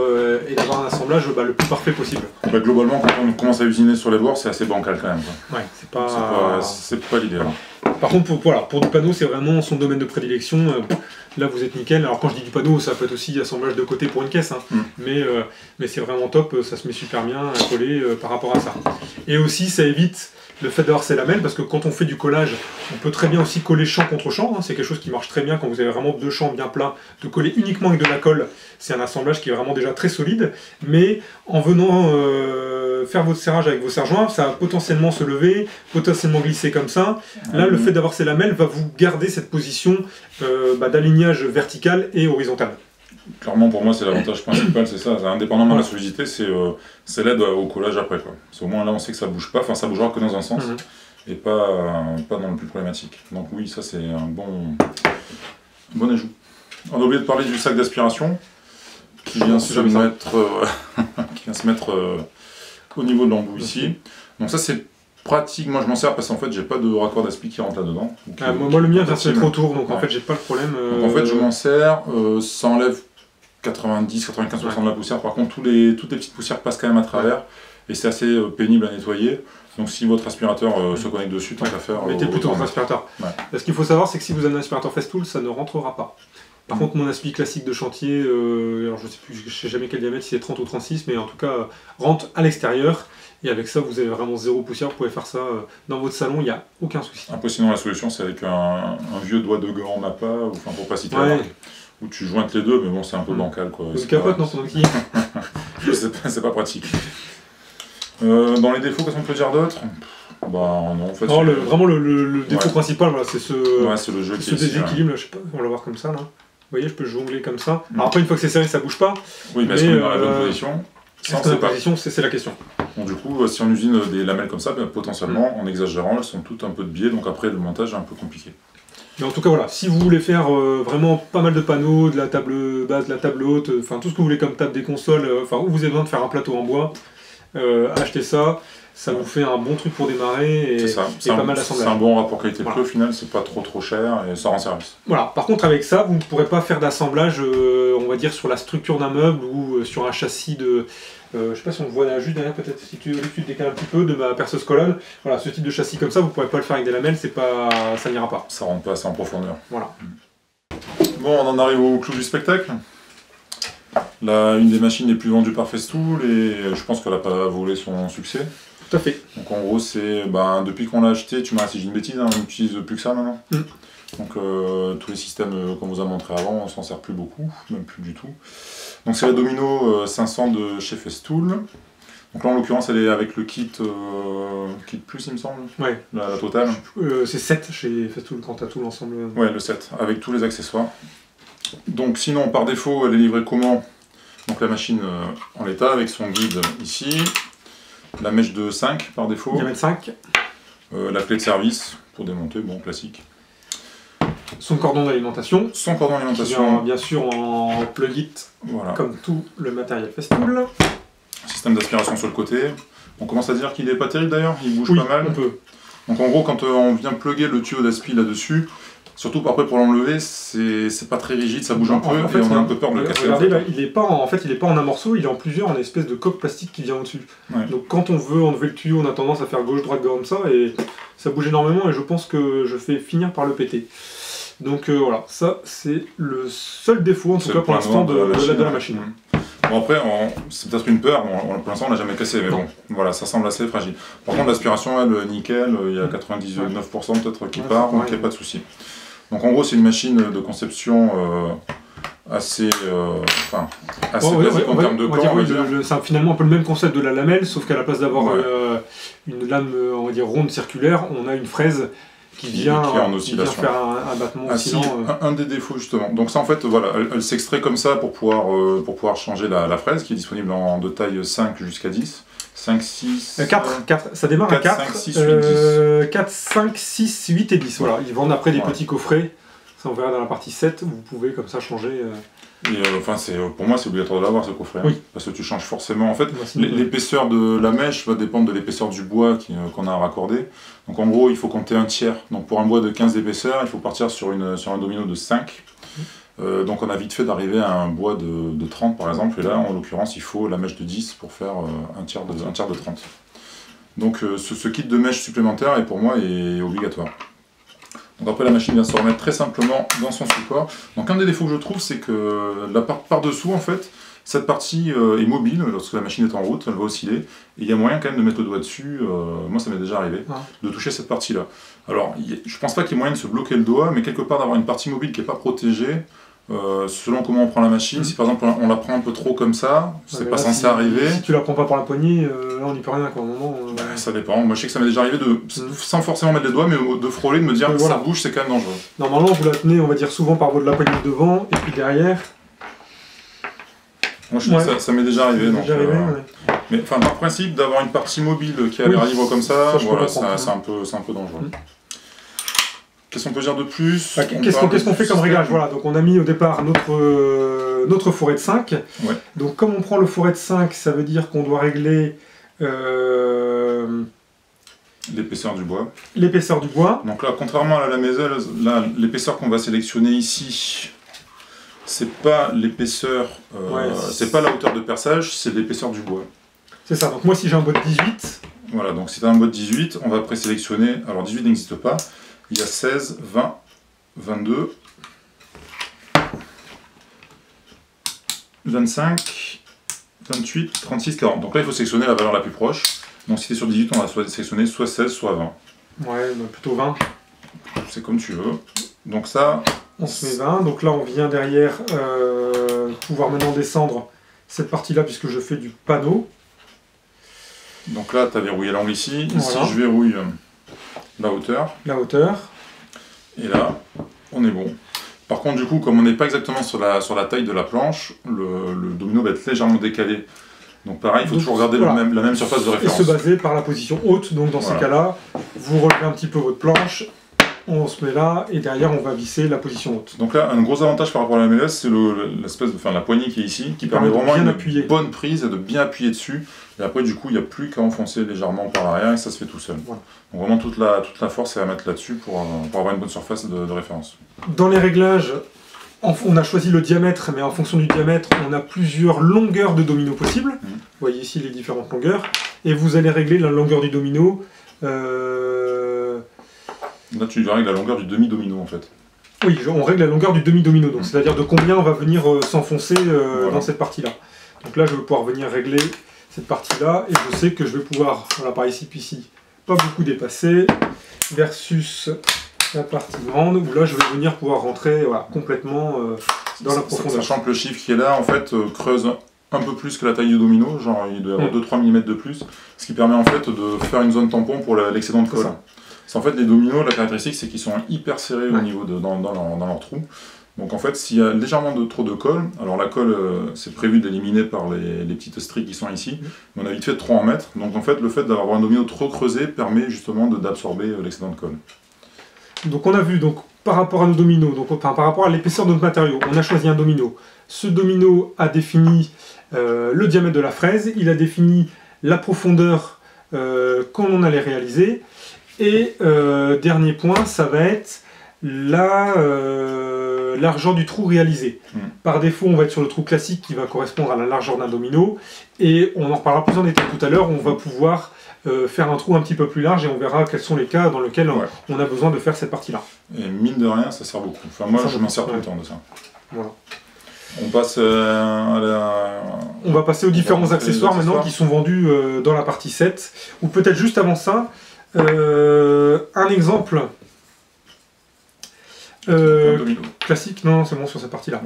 Speaker 1: et d'avoir un assemblage le plus parfait possible.
Speaker 2: Globalement quand on commence à usiner sur les bords c'est assez bancal quand même.
Speaker 1: Ouais, c'est pas
Speaker 2: l'idéal.
Speaker 1: Par contre pour du panneau c'est vraiment son domaine de prédilection. Là vous êtes nickel. Alors quand je dis du panneau ça peut être aussi assemblage de côté pour une caisse. Mais c'est vraiment top, ça se met super bien à coller par rapport à ça. Et aussi ça évite le fait d'avoir ces lamelles, parce que quand on fait du collage, on peut très bien aussi coller champ contre champ, c'est quelque chose qui marche très bien quand vous avez vraiment deux champs bien plats, de coller uniquement avec de la colle, c'est un assemblage qui est vraiment déjà très solide, mais en venant faire votre serrage avec vos serre-joints, ça va potentiellement se lever, potentiellement glisser comme ça. Là, le fait d'avoir ces lamelles va vous garder cette position d'alignage vertical et horizontal.
Speaker 2: Clairement, pour moi, c'est l'avantage principal, c'est ça. Indépendamment de la solidité, c'est l'aide au collage après. Au moins là, on sait que ça bouge pas, enfin ça bougera que dans un sens, et pas dans le plus problématique. Donc oui, ça c'est un bon ajout. On a oublié de parler du sac d'aspiration, qui vient se mettre au niveau de l'embout ici. Donc ça c'est pratique, moi je m'en sers parce qu'en fait j'ai pas de raccord d'aspi qui rentre là-dedans.
Speaker 1: Moi le mien vient se mettre autour, donc en fait j'ai pas le problème.
Speaker 2: Donc en fait je m'en sers, ça enlève 90-95% de la poussière, par contre toutes les petites poussières passent quand même à travers et c'est assez pénible à nettoyer. Donc si votre aspirateur se connecte dessus, tant qu'à faire...
Speaker 1: Mettez plutôt votre aspirateur. Ce qu'il faut savoir c'est que si vous avez un aspirateur Festool, ça ne rentrera pas. Par contre mon aspi classique de chantier, alors je sais jamais quel diamètre, si c'est 30 ou 36, mais en tout cas rentre à l'extérieur. Et avec ça, vous avez vraiment zéro poussière, vous pouvez faire ça dans votre salon, il n'y a aucun souci.
Speaker 2: Après sinon la solution c'est avec un vieux doigt de gant Mappa, enfin pour pas citer la marque, où tu jointes les deux, mais bon c'est un peu bancal quoi.
Speaker 1: Une capote non, pendant qu'il
Speaker 2: c'est pas pratique. Dans les défauts, qu'est-ce qu'on peut dire d'autre? Non, en fait,
Speaker 1: vraiment le défaut principal, voilà, c'est ce déséquilibre, je sais pas, on va le voir comme ça là. Vous voyez, je peux jongler comme ça. Alors après, une fois que c'est serré, ça bouge pas.
Speaker 2: Oui, mais est-ce qu'on est dans la bonne position?
Speaker 1: C'est la question.
Speaker 2: Donc du coup, si on usine des lamelles comme ça, potentiellement, en exagérant, elles sont toutes un peu de biais, donc après le montage est un peu compliqué.
Speaker 1: Mais en tout cas, voilà, si vous voulez faire vraiment pas mal de panneaux, de la table basse, de la table haute, enfin tout ce que vous voulez comme table des consoles, où vous avez besoin de faire un plateau en bois, achetez ça. Ça vous fait un bon truc pour démarrer et pas mal d'assemblage.
Speaker 2: C'est un bon rapport qualité-prix au final, c'est pas trop cher et ça rend service.
Speaker 1: Voilà, par contre avec ça, vous ne pourrez pas faire d'assemblage, on va dire, sur la structure d'un meuble ou sur un châssis de... je sais pas si on le voit là, juste derrière, peut-être si tu te décales un petit peu, de ma perceuse colonne. Voilà, ce type de châssis comme ça, vous ne pourrez pas le faire avec des lamelles, ça n'ira pas.
Speaker 2: Ça rentre pas assez en profondeur.
Speaker 1: Voilà.
Speaker 2: Bon, on en arrive au clou du spectacle. Une des machines les plus vendues par Festool et je pense qu'elle n'a pas volé son succès.
Speaker 1: Tout à fait.
Speaker 2: Donc en gros, c'est depuis qu'on l'a acheté, tu m'as si j'ai une bêtise, hein, on n'utilise plus que ça maintenant. Donc tous les systèmes qu'on vous a montré avant, on s'en sert plus beaucoup, même plus du tout. Donc c'est la Domino 500 de chez Festool. Donc là en l'occurrence elle est avec le kit plus il me semble,
Speaker 1: ouais.
Speaker 2: la totale.
Speaker 1: C'est 7 chez Festool quand tu as tout l'ensemble.
Speaker 2: Ouais, le 7, avec tous les accessoires. Donc sinon par défaut elle est livrée comment? Donc la machine en l'état avec son guide ici, la mèche de 5 par défaut,
Speaker 1: diamètre 5,
Speaker 2: la clé de service pour démonter, bon classique.
Speaker 1: Son cordon d'alimentation.
Speaker 2: Son cordon d'alimentation.
Speaker 1: Bien sûr en plug-it,
Speaker 2: voilà.
Speaker 1: comme tout le matériel Festool.
Speaker 2: Système d'aspiration sur le côté. On commence à dire qu'il n'est pas terrible d'ailleurs, il bouge pas mal.
Speaker 1: On peut.
Speaker 2: Donc en gros quand on vient plugger le tuyau d'aspi là-dessus, surtout après pour l'enlever, c'est pas très rigide, ça bouge un peu et on a un peu peur de le casser.
Speaker 1: Regardez là, il n'est pas en un morceau, il est en plusieurs, en espèce de coque plastique qui vient au-dessus.
Speaker 2: Ouais.
Speaker 1: Donc quand on veut enlever le tuyau, on a tendance à faire gauche-droite comme ça et ça bouge énormément et je pense que je vais finir par le péter. Donc voilà, ça c'est le seul défaut en tout cas pour l'instant de la machine.
Speaker 2: Bon après, c'est peut-être une peur, pour l'instant on l'a jamais cassé, mais bon, voilà, ça semble assez fragile. Par contre l'aspiration, elle, nickel, il y a 99% peut-être qui part, donc il n'y a pas de souci. Donc en gros c'est une machine de conception assez basique en termes de corps.
Speaker 1: C'est finalement un peu le même concept de la lamelle, sauf qu'à la place d'avoir une lame on va dire ronde circulaire, on a une fraise qui vient faire un battement oscillant.
Speaker 2: Un des défauts justement. Donc ça en fait, voilà, elle s'extrait comme ça pour pouvoir changer la fraise qui est disponible de taille 5 jusqu'à 10. 5, 6...
Speaker 1: 4, ça démarre à 4,
Speaker 2: 5, 6, 8, 10.
Speaker 1: 4, 5, 6, 8 et 10. Voilà, ils vendent après des petits coffrets. Ça on verra dans la partie 7, vous pouvez comme ça changer.
Speaker 2: Pour moi c'est obligatoire de l'avoir ce coffret,
Speaker 1: oui.
Speaker 2: Parce que tu changes forcément. En fait, l'épaisseur de la mèche va dépendre de l'épaisseur du bois qu'on a raccordé. Donc en gros il faut compter un tiers. Donc pour un bois de 15 d'épaisseur, il faut partir sur un domino de 5. Donc on a vite fait d'arriver à un bois de 30 par exemple, et là en l'occurrence il faut la mèche de 10 pour faire un tiers de 30. Donc ce kit de mèche supplémentaire est pour moi est obligatoire. Donc après la machine vient se remettre très simplement dans son support. Donc un des défauts que je trouve c'est que la par-dessous en fait, cette partie est mobile lorsque la machine est en route, elle va osciller, et il y a moyen quand même de mettre le doigt dessus, moi ça m'est déjà arrivé, de toucher cette partie-là. Alors je pense pas qu'il y ait moyen de se bloquer le doigt, mais quelque part d'avoir une partie mobile qui n'est pas protégée, selon comment on prend la machine, si par exemple on la prend un peu trop comme ça, c'est pas censé arriver.
Speaker 1: Si tu la prends pas par la poignée, là on n'y peut rien quoi, au moment.
Speaker 2: Ça dépend, moi je sais que ça m'est déjà arrivé sans forcément mettre les doigts, mais de frôler, de me dire que ça bouge, c'est quand même dangereux.
Speaker 1: Normalement vous la tenez, on va dire souvent par de la poignée de devant, et puis derrière.
Speaker 2: Moi je sais que ça m'est déjà arrivé. Mais enfin par principe d'avoir une partie mobile qui a l'air libre comme ça, voilà, c'est un peu dangereux. Qu'est-ce qu'on peut dire de plus?
Speaker 1: Qu'est-ce qu'on fait comme réglage? Voilà, donc on a mis au départ notre fourré de 5.
Speaker 2: Ouais.
Speaker 1: Donc comme on prend le fourré de 5, ça veut dire qu'on doit régler
Speaker 2: l'épaisseur du bois.
Speaker 1: L'épaisseur du bois.
Speaker 2: Donc là, contrairement à la lamézeuse, l'épaisseur qu'on va sélectionner ici, c'est pas l'épaisseur, c'est pas la hauteur de perçage, c'est l'épaisseur du bois.
Speaker 1: C'est ça, donc moi si j'ai un bois de 18...
Speaker 2: Voilà, donc si tu as un bois de 18, on va présélectionner, alors 18 n'existe pas, il y a 16, 20, 22, 25, 28, 36, 40. Donc là, il faut sélectionner la valeur la plus proche. Donc si tu es sur 18, on va sélectionner soit 16, soit 20.
Speaker 1: Ouais, donc plutôt 20.
Speaker 2: C'est comme tu veux. Donc ça...
Speaker 1: On se met 20. Donc là, on vient derrière pouvoir maintenant descendre cette partie-là, puisque je fais du panneau.
Speaker 2: Donc là, tu as verrouillé l'angle ici. Ici, je verrouille la hauteur.
Speaker 1: La hauteur.
Speaker 2: Et là, on est bon. Par contre, du coup, comme on n'est pas exactement sur la taille de la planche, le domino va être légèrement décalé. Donc pareil, il faut toujours garder la même surface de référence.
Speaker 1: Et se baser par la position haute. Donc dans ces cas-là, vous relevez un petit peu votre planche, on se met là, et derrière, on va visser la position haute.
Speaker 2: Donc là, un gros avantage par rapport à la MLS, c'est la poignée qui est ici, qui permet vraiment une bonne prise et de bien appuyer dessus. Et après, du coup, il n'y a plus qu'à enfoncer légèrement par l'arrière et ça se fait tout seul. Voilà. Donc vraiment, toute la force est à mettre là-dessus pour avoir une bonne surface de référence. Dans
Speaker 1: les réglages, on a choisi le diamètre, mais en fonction du diamètre, on a plusieurs longueurs de domino possibles. Vous voyez ici les différentes longueurs. Et vous allez régler la longueur du domino.
Speaker 2: Là, tu règles la longueur du demi-domino, en fait.
Speaker 1: Oui, on règle la longueur du demi-domino, donc c'est-à-dire de combien on va venir s'enfoncer dans cette partie-là. Donc là, je vais pouvoir venir régler cette partie-là, et je sais que je vais pouvoir, voilà, par ici, puis ici, pas beaucoup dépasser, versus la partie grande, où là, je vais venir pouvoir rentrer voilà, complètement dans la profondeur.
Speaker 2: Sachant que le chiffre qui est là, en fait, creuse un peu plus que la taille du domino, genre il doit y avoir 2-3 mm de plus, ce qui permet en fait de faire une zone tampon pour l'excédent de colle. En fait, les dominos, la caractéristique, c'est qu'ils sont hyper serrés au niveau dans leur trou. Donc en fait, s'il y a légèrement trop de colle, alors la colle, c'est prévu d'éliminer par les petites stries qui sont ici, mais on a vite fait de trop en mettre. Donc en fait, le fait d'avoir un domino trop creusé permet justement d'absorber l'excédent de colle.
Speaker 1: Donc on a vu, donc, par rapport à nos dominos, donc, enfin, par rapport à l'épaisseur de notre matériau, on a choisi un domino. Ce domino a défini le diamètre de la fraise, il a défini la profondeur qu'on allait réaliser, et dernier point, ça va être la largeur du trou réalisé. Par défaut, on va être sur le trou classique qui va correspondre à la largeur d'un domino, et on en reparlera plus en détail tout à l'heure, on va pouvoir faire un trou un petit peu plus large, et on verra quels sont les cas dans lesquels on a besoin de faire cette partie-là.
Speaker 2: Et mine de rien, ça sert beaucoup. Enfin, moi, je m'en sers tout le temps de ça.
Speaker 1: Voilà.
Speaker 2: On passe
Speaker 1: On va passer aux différents accessoires maintenant qui sont vendus dans la partie 7. Ou peut-être juste avant ça, un exemple classique, non, c'est bon sur cette partie-là.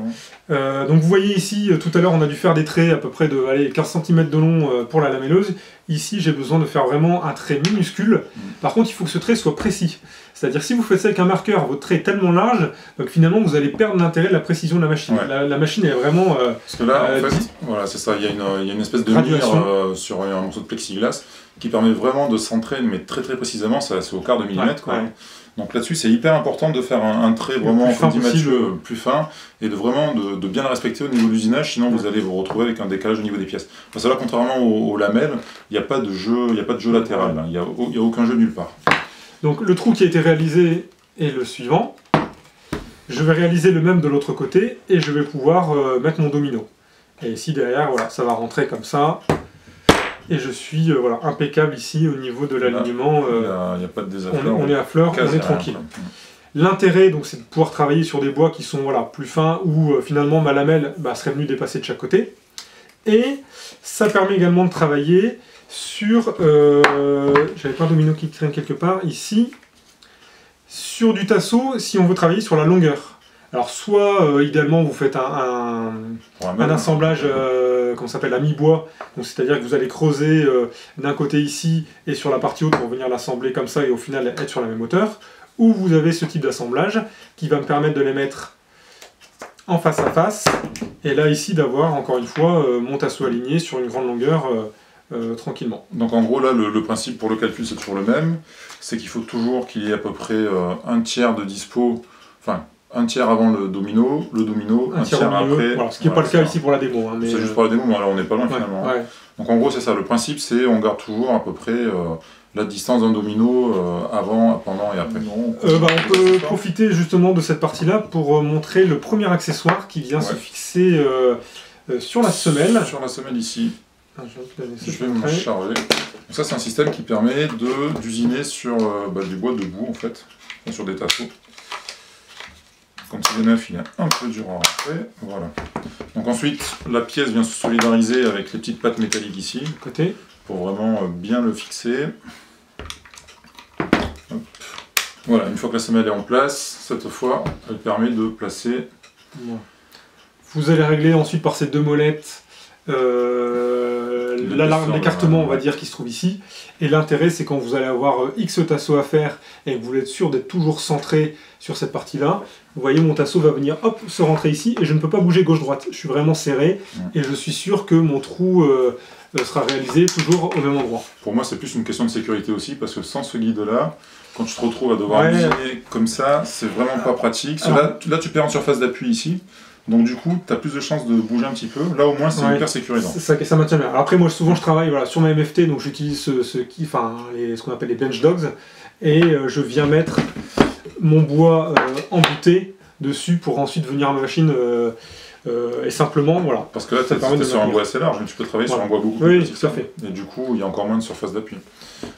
Speaker 1: Donc vous voyez ici, tout à l'heure on a dû faire des traits à peu près de 15 cm de long pour la lamelleuse. Ici j'ai besoin de faire vraiment un trait minuscule. Par contre il faut que ce trait soit précis. C'est-à-dire si vous faites ça avec un marqueur, votre trait est tellement large que finalement vous allez perdre l'intérêt de la précision de la machine. La machine est vraiment...
Speaker 2: Parce que là, en fait, voilà, c'est ça, il y a une espèce de mire sur un morceau de plexiglas qui permet vraiment de centrer, mais très très précisément, c'est au quart de millimètre. Donc là-dessus, c'est hyper important de faire un trait vraiment plus fin et de vraiment de bien le respecter au niveau de l'usinage, sinon vous allez vous retrouver avec un décalage au niveau des pièces. Parce que là, contrairement aux lamelles, il n'y a pas de jeu latéral, il n'y a aucun jeu nulle part.
Speaker 1: Donc le trou qui a été réalisé est le suivant. Je vais réaliser le même de l'autre côté et je vais pouvoir mettre mon domino. Et ici derrière, voilà, ça va rentrer comme ça. Et je suis voilà, impeccable ici au niveau de l'alignement.
Speaker 2: Il n'y a pas de désafleur.
Speaker 1: On est à fleur, on est tranquille. L'intérêt, donc, c'est de pouvoir travailler sur des bois qui sont voilà, plus fins, où finalement ma lamelle serait venue dépasser de chaque côté. Et ça permet également de travailler sur... J'avais pas un domino qui traîne quelque part, ici. Sur du tasseau, si on veut travailler sur la longueur. Alors soit, idéalement, vous faites un assemblage, qu'on s'appelle à mi-bois, c'est-à-dire que vous allez creuser d'un côté ici et sur la partie haute pour venir l'assembler comme ça et au final être sur la même hauteur. Ou vous avez ce type d'assemblage qui va me permettre de les mettre en face à face. Et là, ici, d'avoir, encore une fois, mon tasseau aligné sur une grande longueur tranquillement.
Speaker 2: Donc en gros, là, le principe pour le calcul, c'est toujours le même. C'est qu'il faut toujours qu'il y ait à peu près un tiers de dispo, enfin, un tiers avant le domino, un tiers après.
Speaker 1: Voilà, ce qui n'est pas le cas ici pour la démo. Hein,
Speaker 2: c'est juste pour la démo, mais alors on n'est pas loin finalement. Donc en gros, c'est ça. Le principe, c'est on garde toujours à peu près la distance d'un domino avant, pendant et après.
Speaker 1: On peut profiter justement de cette partie-là pour montrer le premier accessoire qui vient se fixer sur la semelle.
Speaker 2: Sur la semelle ici. Je vais me charger. Donc ça, c'est un système qui permet d'usiner sur du bois debout en fait, sur des tasseaux. Comme c'est des neufs, il est un peu dur à rentrer. Voilà. Donc ensuite, la pièce vient se solidariser avec les petites pattes métalliques ici,
Speaker 1: côté,
Speaker 2: pour vraiment bien le fixer. Hop. Voilà, une fois que la semelle est en place, cette fois, elle permet de placer.
Speaker 1: Vous allez régler ensuite par ces deux molettes l'écartement, on va dire, qui se trouve ici. Et l'intérêt, c'est quand vous allez avoir X tasseaux à faire et que vous voulez être sûr d'être toujours centré sur cette partie-là, vous voyez, mon tasseau va venir hop, se rentrer ici et je ne peux pas bouger gauche-droite. Je suis vraiment serré et je suis sûr que mon trou sera réalisé toujours au même endroit.
Speaker 2: Pour moi, c'est plus une question de sécurité aussi, parce que sans ce guide-là, quand tu te retrouves à devoir usiner comme ça, c'est vraiment pas pratique. Là, tu perds en surface d'appui ici. Donc du coup, tu as plus de chances de bouger un petit peu. Là, au moins, c'est hyper sécurisant.
Speaker 1: Ça maintient bien. Alors, après, moi, souvent, je travaille sur ma MFT, donc j'utilise ce qu'on appelle les bench dogs, et je viens mettre mon bois embouté dessus pour ensuite venir à ma machine Et simplement, voilà.
Speaker 2: Parce que là, tu es sur un bois assez large, mais tu peux travailler sur un bois beaucoup plus petit.
Speaker 1: Tout à fait.
Speaker 2: Et du coup, il y a encore moins de surface d'appui.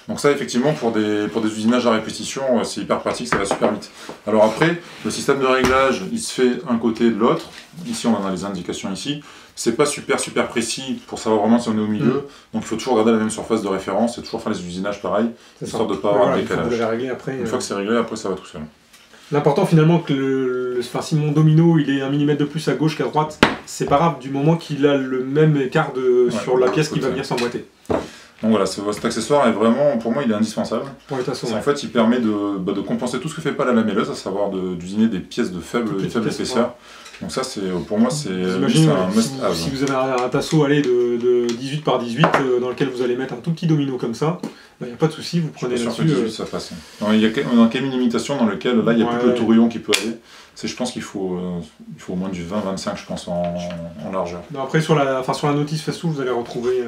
Speaker 2: Donc ça, effectivement, pour des usinages à répétition, c'est hyper pratique, ça va super vite. Alors après, le système de réglage, il se fait un côté de l'autre. Ici, on a les indications ici. C'est pas super précis pour savoir vraiment si on est au milieu. Donc il faut toujours garder la même surface de référence et toujours faire les usinages pareils, histoire de ne pas avoir de décalage. Une fois que c'est réglé, après ça va tout seul.
Speaker 1: L'important finalement que si mon domino il est 1 mm de plus à gauche qu'à droite, c'est pas grave du moment qu'il a le même écart sur la pièce qui va venir s'emboîter.
Speaker 2: Donc voilà, cet accessoire est vraiment, pour moi, il est indispensable.
Speaker 1: Pour les tassons,
Speaker 2: en fait, il permet de compenser tout ce que fait pas la lamelleuse, à savoir d'usiner des pièces de faible épaisseur. Donc ça, pour moi, c'est un must-have.
Speaker 1: Si vous avez un tasseau de 18 par 18 dans lequel vous allez mettre un tout petit domino comme ça, il n'y a pas de souci, vous prenez là-dessus.
Speaker 2: 18, ça passe. Il y a quand même une limitation dans laquelle, là, il n'y a plus que le tourillon qui peut aller. Je pense qu'il faut au moins du 20-25, je pense, en largeur.
Speaker 1: Non, après, sur la notice Festool, vous allez retrouver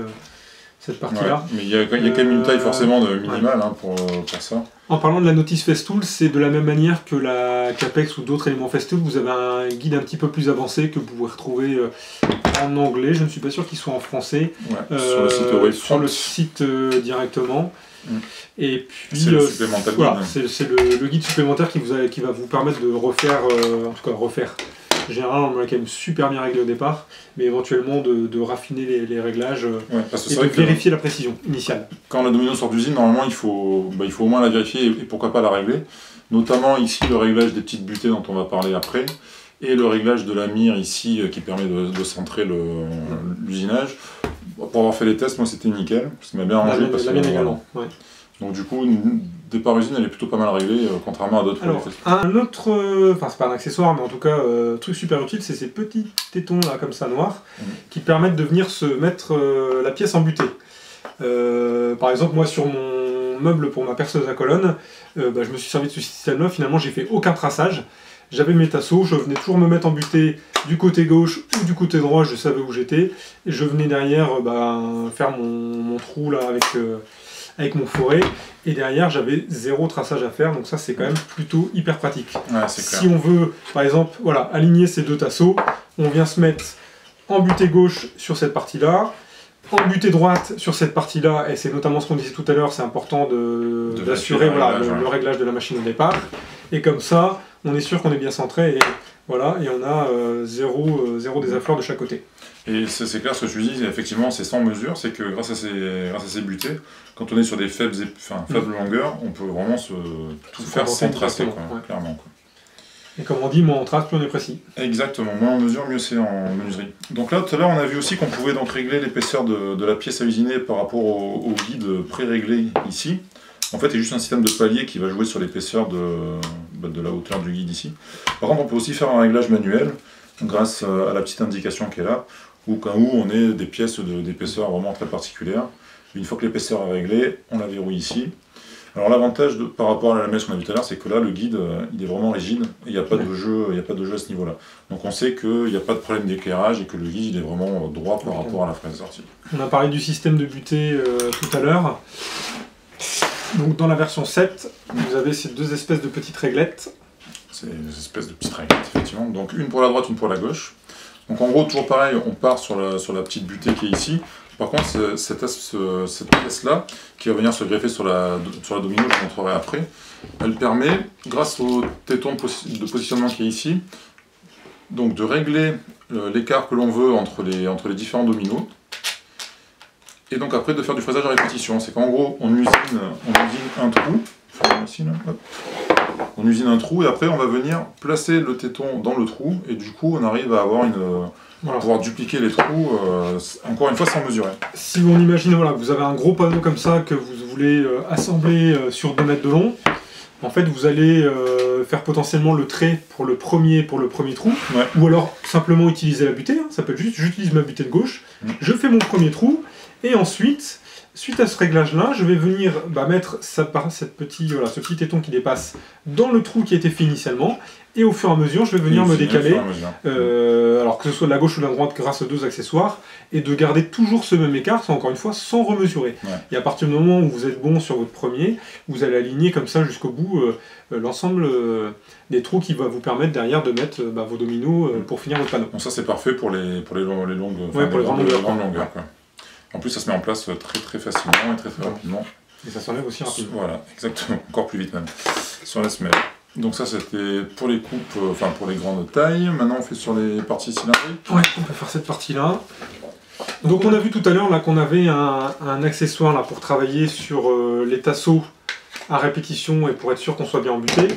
Speaker 1: cette partie-là.
Speaker 2: Mais il y a quand même une taille forcément minimale pour ça.
Speaker 1: En parlant de la notice Festool, c'est de la même manière que la Capex ou d'autres éléments Festool, vous avez un guide un petit peu plus avancé que vous pouvez retrouver en anglais. Je ne suis pas sûr qu'il soit en français. Sur le site directement. Et puis
Speaker 2: c'est le supplémentaire
Speaker 1: voilà, c'est le guide supplémentaire qui va vous permettre de refaire, En général, on a quand même super bien réglé au départ, mais éventuellement de raffiner les réglages et de vérifier la précision initiale.
Speaker 2: Quand la domino sort d'usine, normalement, il faut au moins la vérifier et pourquoi pas la régler. Notamment ici, le réglage des petites butées dont on va parler après, et le réglage de la mire ici qui permet de centrer l'usinage. Pour avoir fait les tests, moi c'était nickel, ça m'a bien arrangé.
Speaker 1: La mienne également, ouais.
Speaker 2: Donc du coup, départ usine, elle est plutôt pas mal réglée, contrairement à d'autres.
Speaker 1: Alors, un autre, c'est pas un accessoire, mais en tout cas, truc super utile, c'est ces petits tétons là, comme ça, noirs, qui permettent de venir se mettre la pièce en butée. Par exemple, moi sur mon meuble pour ma perceuse à colonne, je me suis servi de ce système-là, finalement j'ai fait aucun traçage. J'avais mes tasseaux, je venais toujours me mettre en butée du côté gauche ou du côté droit, je savais où j'étais. Et je venais derrière faire mon trou là avec mon foret. Et derrière, j'avais 0 traçage à faire, donc ça c'est quand même plutôt hyper pratique.
Speaker 2: Ouais,
Speaker 1: si on veut, par exemple, aligner ces deux tasseaux, on vient se mettre en butée gauche sur cette partie-là, en butée droite sur cette partie-là, et c'est notamment ce qu'on disait tout à l'heure, c'est important d'assurer le réglage de la machine au départ. Et comme ça, on est sûr qu'on est bien centré, et on a zéro désaffleur de chaque côté.
Speaker 2: Et c'est clair, ce que tu dis, effectivement, c'est sans mesure, c'est que grâce à ces butées, quand on est sur des faibles longueurs, on peut vraiment tout faire sans tracer, clairement.
Speaker 1: Et comme on dit, moins on trace, plus on est précis.
Speaker 2: Exactement, moins on mesure, mieux c'est en menuiserie. Donc là, tout à l'heure, on a vu aussi qu'on pouvait donc régler l'épaisseur de la pièce à usiner par rapport au guide pré-réglé ici. En fait, il y a juste un système de palier qui va jouer sur l'épaisseur de la hauteur du guide ici. Par contre, on peut aussi faire un réglage manuel grâce à la petite indication qui est là, ou quand on ait des pièces d'épaisseur vraiment très particulières. Une fois que l'épaisseur est réglée, on la verrouille ici. Alors l'avantage par rapport à la lamelle qu'on a vu tout à l'heure, c'est que là, le guide, il est vraiment rigide, et il n'y a pas de jeu à ce niveau-là. Donc on sait qu'il n'y a pas de problème d'éclairage et que le guide il est vraiment droit par rapport à la fraise de sortie.
Speaker 1: On a parlé du système de butée tout à l'heure. Donc dans la version 7, vous avez ces deux espèces de petites réglettes.
Speaker 2: C'est des espèces de petites réglettes, effectivement. Donc une pour la droite, une pour la gauche. Donc en gros, toujours pareil, on part sur la petite butée qui est ici. Par contre, cette pièce-là, qui va venir se greffer sur la domino, je vous montrerai après, elle permet, grâce au téton de positionnement qui est ici, donc de régler l'écart que l'on veut entre les différents dominos, et donc après de faire du fraisage à répétition. C'est qu'en gros, on usine un trou, on usine un trou, et après on va venir placer le téton dans le trou, et du coup on arrive à avoir pouvoir dupliquer les trous, encore une fois sans mesurer.
Speaker 1: Si on imagine, vous avez un gros panneau comme ça que vous voulez assembler sur 2 mètres de long, en fait vous allez faire potentiellement le trait pour le premier trou, ou alors simplement utiliser la butée, ça peut être juste, j'utilise ma butée de gauche, je fais mon premier trou, et ensuite, Suite à ce réglage-là, je vais venir mettre ce petit téton qui dépasse dans le trou qui a été fait initialement, et au fur et à mesure, je vais venir me décaler, alors que ce soit de la gauche ou de la droite grâce aux deux accessoires, et de garder toujours ce même écart, encore une fois, sans remesurer.
Speaker 2: Ouais.
Speaker 1: Et à partir du moment où vous êtes bon sur votre premier, vous allez aligner comme ça jusqu'au bout l'ensemble des trous qui va vous permettre derrière de mettre vos dominos pour finir votre panneau.
Speaker 2: Donc ça c'est parfait pour les longues,
Speaker 1: ouais, pour les grandes
Speaker 2: longueurs. Quoi. En plus ça se met en place très très facilement et très très rapidement.
Speaker 1: Et ça s'enlève aussi rapidement.
Speaker 2: Voilà, exactement, encore plus vite même, sur la semelle. Donc ça c'était pour les coupes, pour les grandes tailles. Maintenant on fait sur les parties cylindriques.
Speaker 1: Ouais, on peut faire cette partie-là. Donc on a vu tout à l'heure qu'on avait un accessoire là, pour travailler sur les tasseaux à répétition et pour être sûr qu'on soit bien embuté.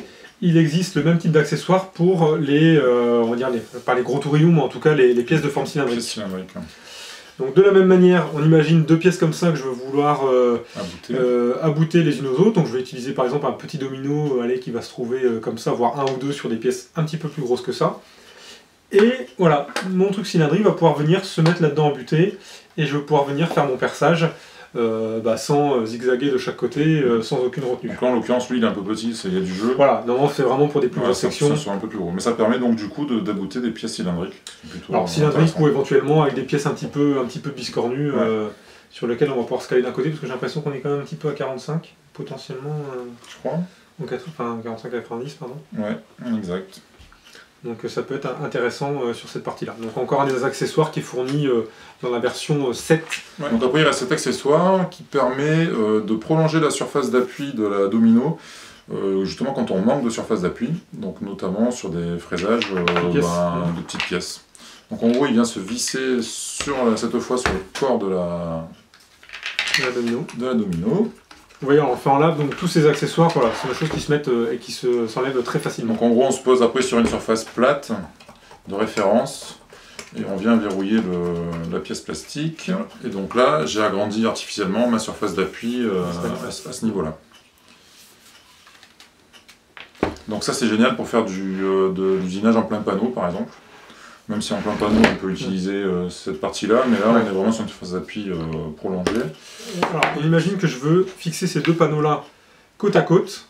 Speaker 1: Il existe le même type d'accessoire pour on va dire pas les gros tourillons, mais en tout cas les pièces de forme cylindrique. Donc de la même manière, on imagine deux pièces comme ça que je veux vouloir abouter les unes aux autres. Donc je vais utiliser par exemple un petit domino qui va se trouver comme ça, voire un ou deux sur des pièces un petit peu plus grosses que ça. Et voilà, mon truc cylindrique va pouvoir venir se mettre là-dedans embuté, et je vais pouvoir venir faire mon perçage sans zigzaguer de chaque côté, sans aucune retenue.
Speaker 2: Donc là en l'occurrence lui il est un peu petit, il y a du jeu.
Speaker 1: Voilà, normalement c'est vraiment pour des plus grosses sections.
Speaker 2: Ça soit un peu plus gros. Mais ça permet donc du coup d'abouter des pièces cylindriques.
Speaker 1: Alors cylindriques ou éventuellement avec des pièces un petit peu biscornues sur lesquelles on va pouvoir se caler d'un côté, parce que j'ai l'impression qu'on est quand même un petit peu à 45, potentiellement.
Speaker 2: Je crois.
Speaker 1: Donc 45-90 pardon.
Speaker 2: Ouais, exact.
Speaker 1: Donc ça peut être intéressant sur cette partie-là. Donc encore un des accessoires qui est fourni dans la version 7.
Speaker 2: Ouais. Donc après il y a cet accessoire qui permet de prolonger la surface d'appui de la domino, justement quand on manque de surface d'appui, donc notamment sur des fraisages de petites pièces. Donc en gros il vient se visser cette fois sur le corps de la domino.
Speaker 1: Vous voyez, on le fait en lave, donc tous ces accessoires, voilà, c'est des choses qui se mettent et qui s'enlèvent très facilement.
Speaker 2: Donc en gros on se pose après sur une surface plate de référence et on vient verrouiller la pièce plastique. Et donc là j'ai agrandi artificiellement ma surface d'appui à ce niveau-là. Donc ça c'est génial pour faire de l'usinage en plein panneau par exemple. Même si en plein panneau on peut utiliser cette partie-là, mais là on est vraiment sur une surface d'appui prolongée.
Speaker 1: Alors, on imagine que je veux fixer ces deux panneaux-là côte à côte.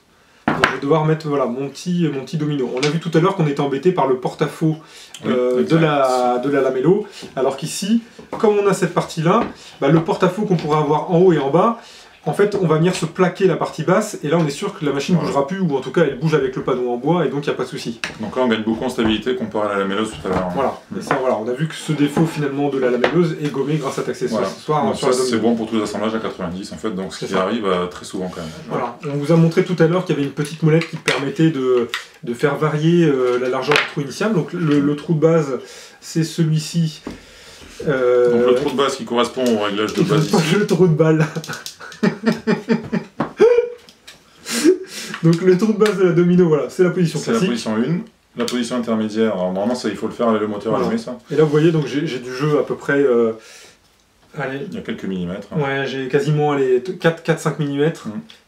Speaker 1: Donc, je vais devoir mettre mon petit domino. On a vu tout à l'heure qu'on était embêté par le porte-à-faux de la lamello, alors qu'ici, comme on a cette partie-là, le porte-à-faux qu'on pourrait avoir en haut et en bas, en fait, on va venir se plaquer la partie basse, et là on est sûr que la machine ne bougera plus, ou en tout cas elle bouge avec le panneau en bois, et donc il n'y a pas de souci.
Speaker 2: Donc là on gagne beaucoup en stabilité comparé à la lamelleuse tout à l'heure.
Speaker 1: Voilà, et ça on a vu que ce défaut finalement de la lamelleuse est gommé grâce à cet accessoire.
Speaker 2: Donc ça c'est bon pour tous les assemblages à 90 en fait, donc ce qui arrive très souvent quand même.
Speaker 1: Voilà, on vous a montré tout à l'heure qu'il y avait une petite molette qui permettait de faire varier la largeur du trou initial. Donc le trou de base c'est celui-ci.
Speaker 2: Donc le trou de base qui correspond au réglage de base ici.
Speaker 1: Le trou de balle. Donc le trou de base de la domino, voilà, c'est la position classique.
Speaker 2: C'est la position 1. La position intermédiaire, alors normalement ça il faut le faire avec le moteur allumé ça.
Speaker 1: Et là vous voyez, donc j'ai du jeu à peu près...
Speaker 2: il y a quelques millimètres.
Speaker 1: Ouais, j'ai quasiment 4-5 mm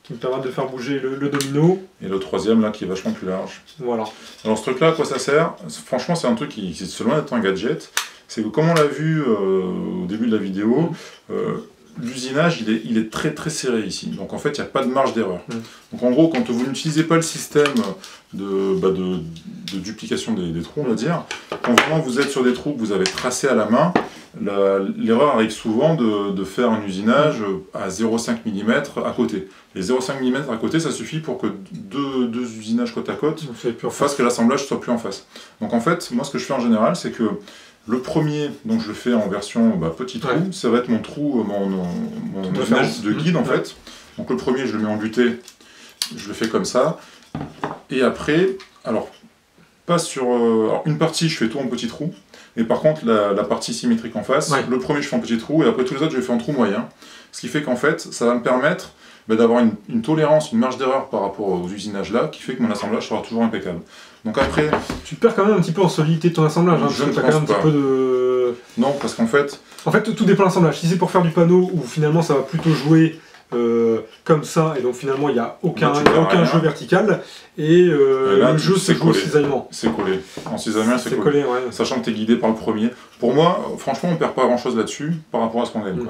Speaker 1: qui me permettent de faire bouger le domino.
Speaker 2: Et le troisième là qui est vachement plus large.
Speaker 1: Voilà.
Speaker 2: Alors ce truc là à quoi ça sert? Franchement c'est un truc qui c'est loin d'être un gadget. C'est que comme on l'a vu au début de la vidéo, l'usinage il est très très serré ici, donc en fait il n'y a pas de marge d'erreur. Donc en gros quand vous n'utilisez pas le système de duplication des trous on va dire, quand vraiment vous êtes sur des trous que vous avez tracés à la main, l'erreur arrive souvent de faire un usinage à 0,5 mm à côté. Les 0,5 mm à côté ça suffit pour que deux usinages côte à côte fassent que l'assemblage soit plus en face. Donc en fait moi ce que je fais en général c'est que le premier, donc je le fais en version petit trou, ça va être mon trou, mon usinage de guide en fait. Donc le premier je le mets en butée, je le fais comme ça. Et après, alors pas sur une partie je fais tout en petit trou, et par contre la partie symétrique en face, le premier je fais en petit trou et après tous les autres je les fais en trou moyen. Ce qui fait qu'en fait ça va me permettre d'avoir une tolérance, une marge d'erreur par rapport aux usinages là, qui fait que mon assemblage sera toujours impeccable. Donc après...
Speaker 1: Tu perds quand même un petit peu en solidité de ton assemblage, hein,
Speaker 2: je ne pense
Speaker 1: quand même un petit peu de...
Speaker 2: Non, parce qu'en fait...
Speaker 1: En fait, tout dépend de l'assemblage. Si c'est pour faire du panneau, où finalement ça va plutôt jouer comme ça, et donc finalement il n'y a aucun jeu vertical, et là, le jeu se joue au cisaillement.
Speaker 2: C'est collé. En cisaillement, c'est
Speaker 1: collé.
Speaker 2: Sachant que tu es guidé par le premier. Pour moi, franchement, on perd pas grand chose là-dessus par rapport à ce qu'on gagne.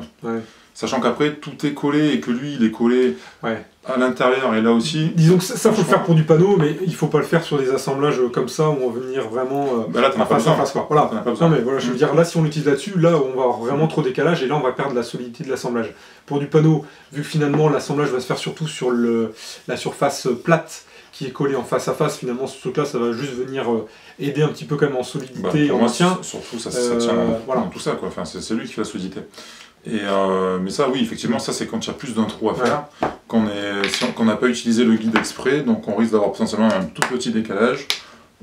Speaker 2: Sachant qu'après, tout est collé et que lui, il est collé
Speaker 1: Ouais.
Speaker 2: à l'intérieur et là aussi.
Speaker 1: Disons que ça faut le faire pour du panneau, mais il faut pas le faire sur des assemblages comme ça où on va venir vraiment
Speaker 2: Bah là, t'en as pas
Speaker 1: face à
Speaker 2: besoin.
Speaker 1: face, quoi. Voilà.
Speaker 2: T'en as pas besoin.
Speaker 1: Non mais voilà, je veux dire, là si on l'utilise là-dessus, là on va avoir vraiment trop décalage et là on va perdre la solidité de l'assemblage. Pour du panneau, vu que finalement l'assemblage va se faire surtout sur la surface plate qui est collée en face à face, finalement ce truc-là ça va juste venir aider un petit peu quand même en solidité
Speaker 2: Bah,
Speaker 1: et
Speaker 2: pour
Speaker 1: en
Speaker 2: moi,
Speaker 1: maintien.
Speaker 2: surtout, ça tient
Speaker 1: voilà.
Speaker 2: dans tout ça, quoi. Enfin, c'est lui qui fait la solidité. Et, mais ça, oui, effectivement, ça c'est quand il y a plus d'un trou à faire, qu'on n'a pas utilisé le guide exprès, donc on risque d'avoir potentiellement un tout petit décalage.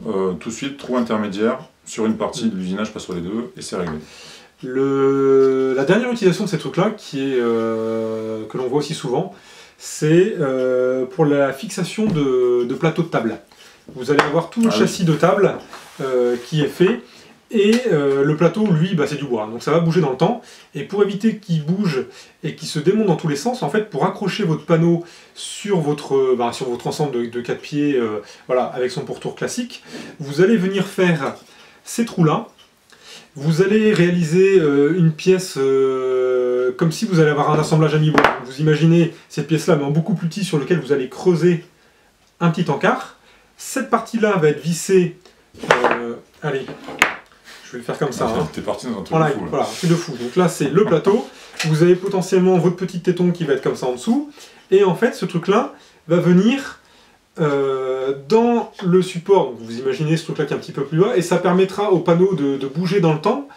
Speaker 2: Tout de suite, trou intermédiaire sur une partie de l'usinage, pas sur les deux, et c'est réglé.
Speaker 1: La dernière utilisation de ces trucs-là, que l'on voit aussi souvent, c'est pour la fixation de plateaux de table. Vous allez avoir tout le châssis de table qui est fait, et le plateau, lui, bah, c'est du bois, donc ça va bouger dans le temps. Et pour éviter qu'il bouge et qu'il se démonte dans tous les sens, en fait, pour accrocher votre panneau sur votre ensemble de 4 pieds, voilà, avec son pourtour classique, vous allez venir faire ces trous-là. Vous allez réaliser une pièce comme si vous allez avoir un assemblage à mi-bois. Vous imaginez cette pièce-là, mais en beaucoup plus petit, sur lequel vous allez creuser un petit encart. Cette partie-là va être vissée. Allez, je vais le faire comme ça. Hein.
Speaker 2: T'es parti dans un truc
Speaker 1: Voilà,
Speaker 2: de fou. Là.
Speaker 1: voilà, un truc de fou. Donc là, c'est le plateau. Vous avez potentiellement votre petit téton qui va être comme ça en dessous. Et en fait, ce truc-là va venir dans le support. Donc, vous imaginez ce truc-là qui est un petit peu plus bas. Et ça permettra au panneau de bouger dans le temps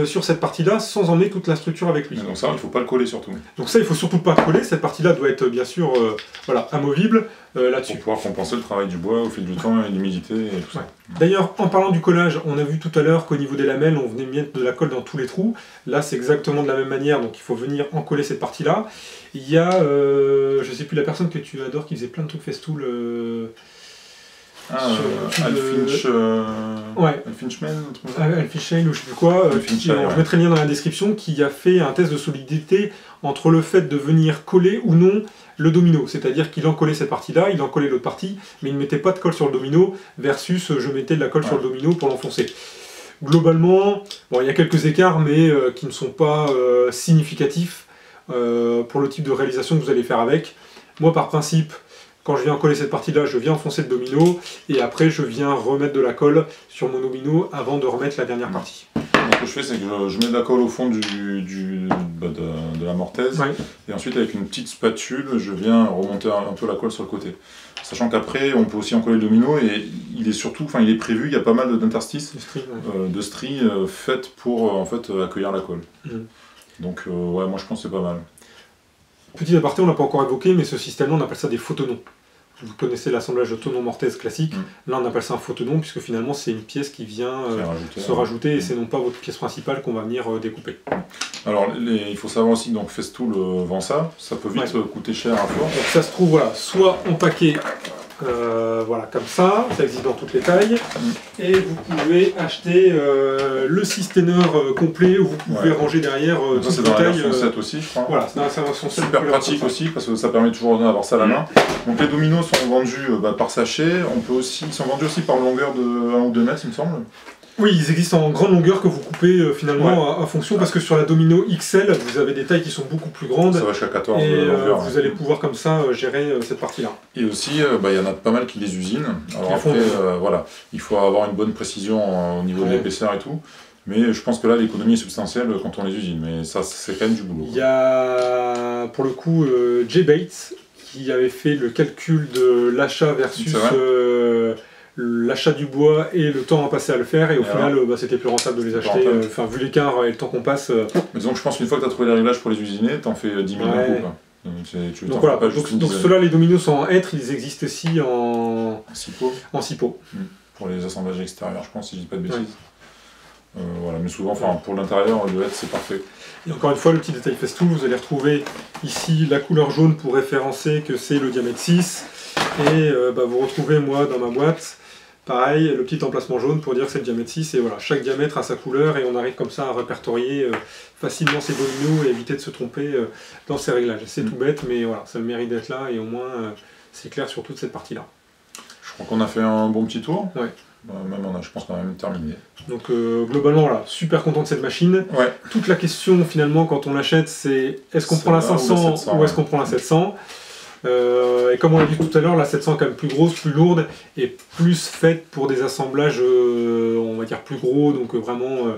Speaker 1: sur cette partie-là sans emmener toute la structure avec lui.
Speaker 2: Mais donc ça, il ne faut pas le coller surtout.
Speaker 1: Donc ça, il faut surtout pas coller. Cette partie-là doit être bien sûr voilà, amovible là-dessus.
Speaker 2: Pour pouvoir compenser le travail du bois au fil du temps et l'humidité et tout ça.
Speaker 1: Ouais. D'ailleurs, en parlant du collage, on a vu tout à l'heure qu'au niveau des lamelles, on venait mettre de la colle dans tous les trous. Là, c'est exactement de la même manière, donc il faut venir encoller cette partie-là. Il y a, je sais plus la personne que tu adores qui faisait plein de trucs festool.
Speaker 2: Alfinchman,
Speaker 1: Alfinchman ou je sais plus quoi, je mettrai le lien dans la description, qui a fait un test de solidité entre le fait de venir coller ou non le domino, c'est-à-dire qu'il encollait cette partie-là, il encollait l'autre partie, mais il ne mettait pas de colle sur le domino, versus je mettais de la colle sur le domino pour l'enfoncer. Globalement, bon, il y a quelques écarts, mais qui ne sont pas significatifs pour le type de réalisation que vous allez faire avec. Moi, par principe, quand je viens coller cette partie-là, je viens enfoncer le domino, et après je viens remettre de la colle sur mon domino avant de remettre la dernière partie.
Speaker 2: Donc, ce que je fais, c'est que je mets de la colle au fond de la mortaise, et ensuite avec une petite spatule, je viens remonter un peu la colle sur le côté. Sachant qu'après, on peut aussi encoller le domino, et il est surtout, enfin il est prévu, il y a pas mal d'interstices, de stries faites pour en fait accueillir la colle. Donc ouais, moi je pense que c'est pas mal.
Speaker 1: Petit aparté, on l'a pas encore évoqué, mais ce système-là, on appelle ça des photonons. Vous connaissez l'assemblage de tonneaux mortaise classique. Là, on appelle ça un photonon, puisque finalement, c'est une pièce qui vient se rajouter, et c'est non pas votre pièce principale qu'on va venir découper.
Speaker 2: Alors, il faut savoir aussi que donc, Festool vend ça. Ça peut vite coûter cher à fleur.
Speaker 1: Donc ça se trouve, voilà, soit en paquet, voilà, comme ça existe dans toutes les tailles, et vous pouvez acheter le systener complet, où vous pouvez ranger derrière
Speaker 2: ça c'est dans la version 7 aussi, je crois.
Speaker 1: Voilà, c'est dans la version 7.
Speaker 2: Super pratique aussi, parce que ça permet toujours d'avoir ça à la main. Donc les dominos sont vendus par sachet, ils sont vendus aussi par longueur de 1 ou 2 mètres, il me semble.
Speaker 1: Oui, ils existent en grande longueur que vous coupez finalement à fonction, parce que sur la domino XL, vous avez des tailles qui sont beaucoup plus grandes. Ça
Speaker 2: va jusqu'à 14
Speaker 1: et vous allez pouvoir comme ça gérer cette partie-là.
Speaker 2: Et aussi, il y en a pas mal qui les usinent. Alors après, voilà, il faut avoir une bonne précision au niveau de l'épaisseur et tout. Mais je pense que là, l'économie est substantielle quand on les usine. Mais ça, c'est quand même du boulot.
Speaker 1: Il y a, pour le coup, Jay Bates qui avait fait le calcul de l'achat versus l'achat du bois et le temps à passer à le faire, et au final c'était plus rentable de les acheter, vu l'écart et le temps qu'on passe.
Speaker 2: Mais disons que je pense qu'une fois que tu as trouvé les réglages pour les usiner, t'en fais 10 000 coups.
Speaker 1: Donc voilà, donc ceux-là, les dominos sont en hêtre, ils existent aussi en cipo.
Speaker 2: Pour les assemblages extérieurs, je pense, si je dis pas de bêtises. Voilà, mais souvent, pour l'intérieur, le hêtre c'est parfait.
Speaker 1: Et encore une fois, le petit détail Festool, vous allez retrouver ici la couleur jaune pour référencer que c'est le diamètre 6, et vous retrouvez moi dans ma boîte pareil, le petit emplacement jaune pour dire que c'est le diamètre 6, et voilà, chaque diamètre a sa couleur, et on arrive comme ça à répertorier facilement ces dominos et éviter de se tromper dans ces réglages. C'est tout bête, mais voilà, ça a le mérite d'être là, et au moins c'est clair sur toute cette partie-là.
Speaker 2: Je crois qu'on a fait un bon petit tour.
Speaker 1: Ouais.
Speaker 2: Même je pense qu'on a même terminé.
Speaker 1: Donc globalement, voilà, super content de cette machine.
Speaker 2: Ouais.
Speaker 1: Toute la question finalement quand on l'achète, c'est est-ce qu'on prend la 500 ou est-ce qu'on prend la 700 et comme on l'a dit tout à l'heure, la 700 est quand même plus grosse, plus lourde et plus faite pour des assemblages, on va dire plus gros, donc vraiment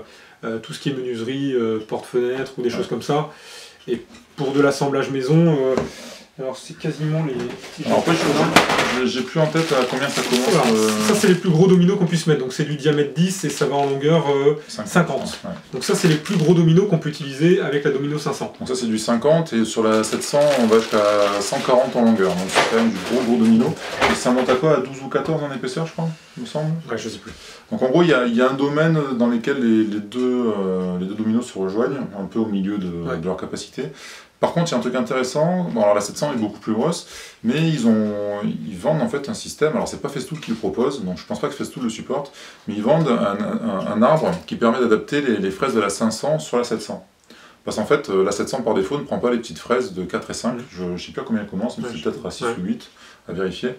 Speaker 1: tout ce qui est menuiserie, porte-fenêtre ou des choses comme ça. Et pour de l'assemblage maison, alors c'est quasiment les petits...
Speaker 2: Alors après, j'ai plus en tête à combien ça commence.
Speaker 1: Voilà. Ça c'est les plus gros dominos qu'on puisse mettre, donc c'est du diamètre 10 et ça va en longueur 50.
Speaker 2: Ouais.
Speaker 1: Donc ça c'est les plus gros dominos qu'on peut utiliser avec la domino 500.
Speaker 2: Donc ça c'est du 50 et sur la 700 on va jusqu'à 140 en longueur, donc c'est quand même du gros domino. Et ça monte à quoi? À 12 ou 14 en épaisseur je crois, il me semble.
Speaker 1: Ouais, je sais plus.
Speaker 2: Donc en gros il y a un domaine dans lequel les deux dominos se rejoignent, un peu au milieu de leur capacité. Par contre, il y a un truc intéressant, bon, alors la 700 est beaucoup plus grosse, mais ils vendent en fait un système, alors c'est pas Festool qui le propose, donc je pense pas que Festool le supporte, mais ils vendent un arbre qui permet d'adapter les fraises de la 500 sur la 700. Parce qu'en fait, la 700 par défaut ne prend pas les petites fraises de 4 et 5, je ne sais pas combien elles commencent, mais c'est peut-être à 6 ou 8, à vérifier.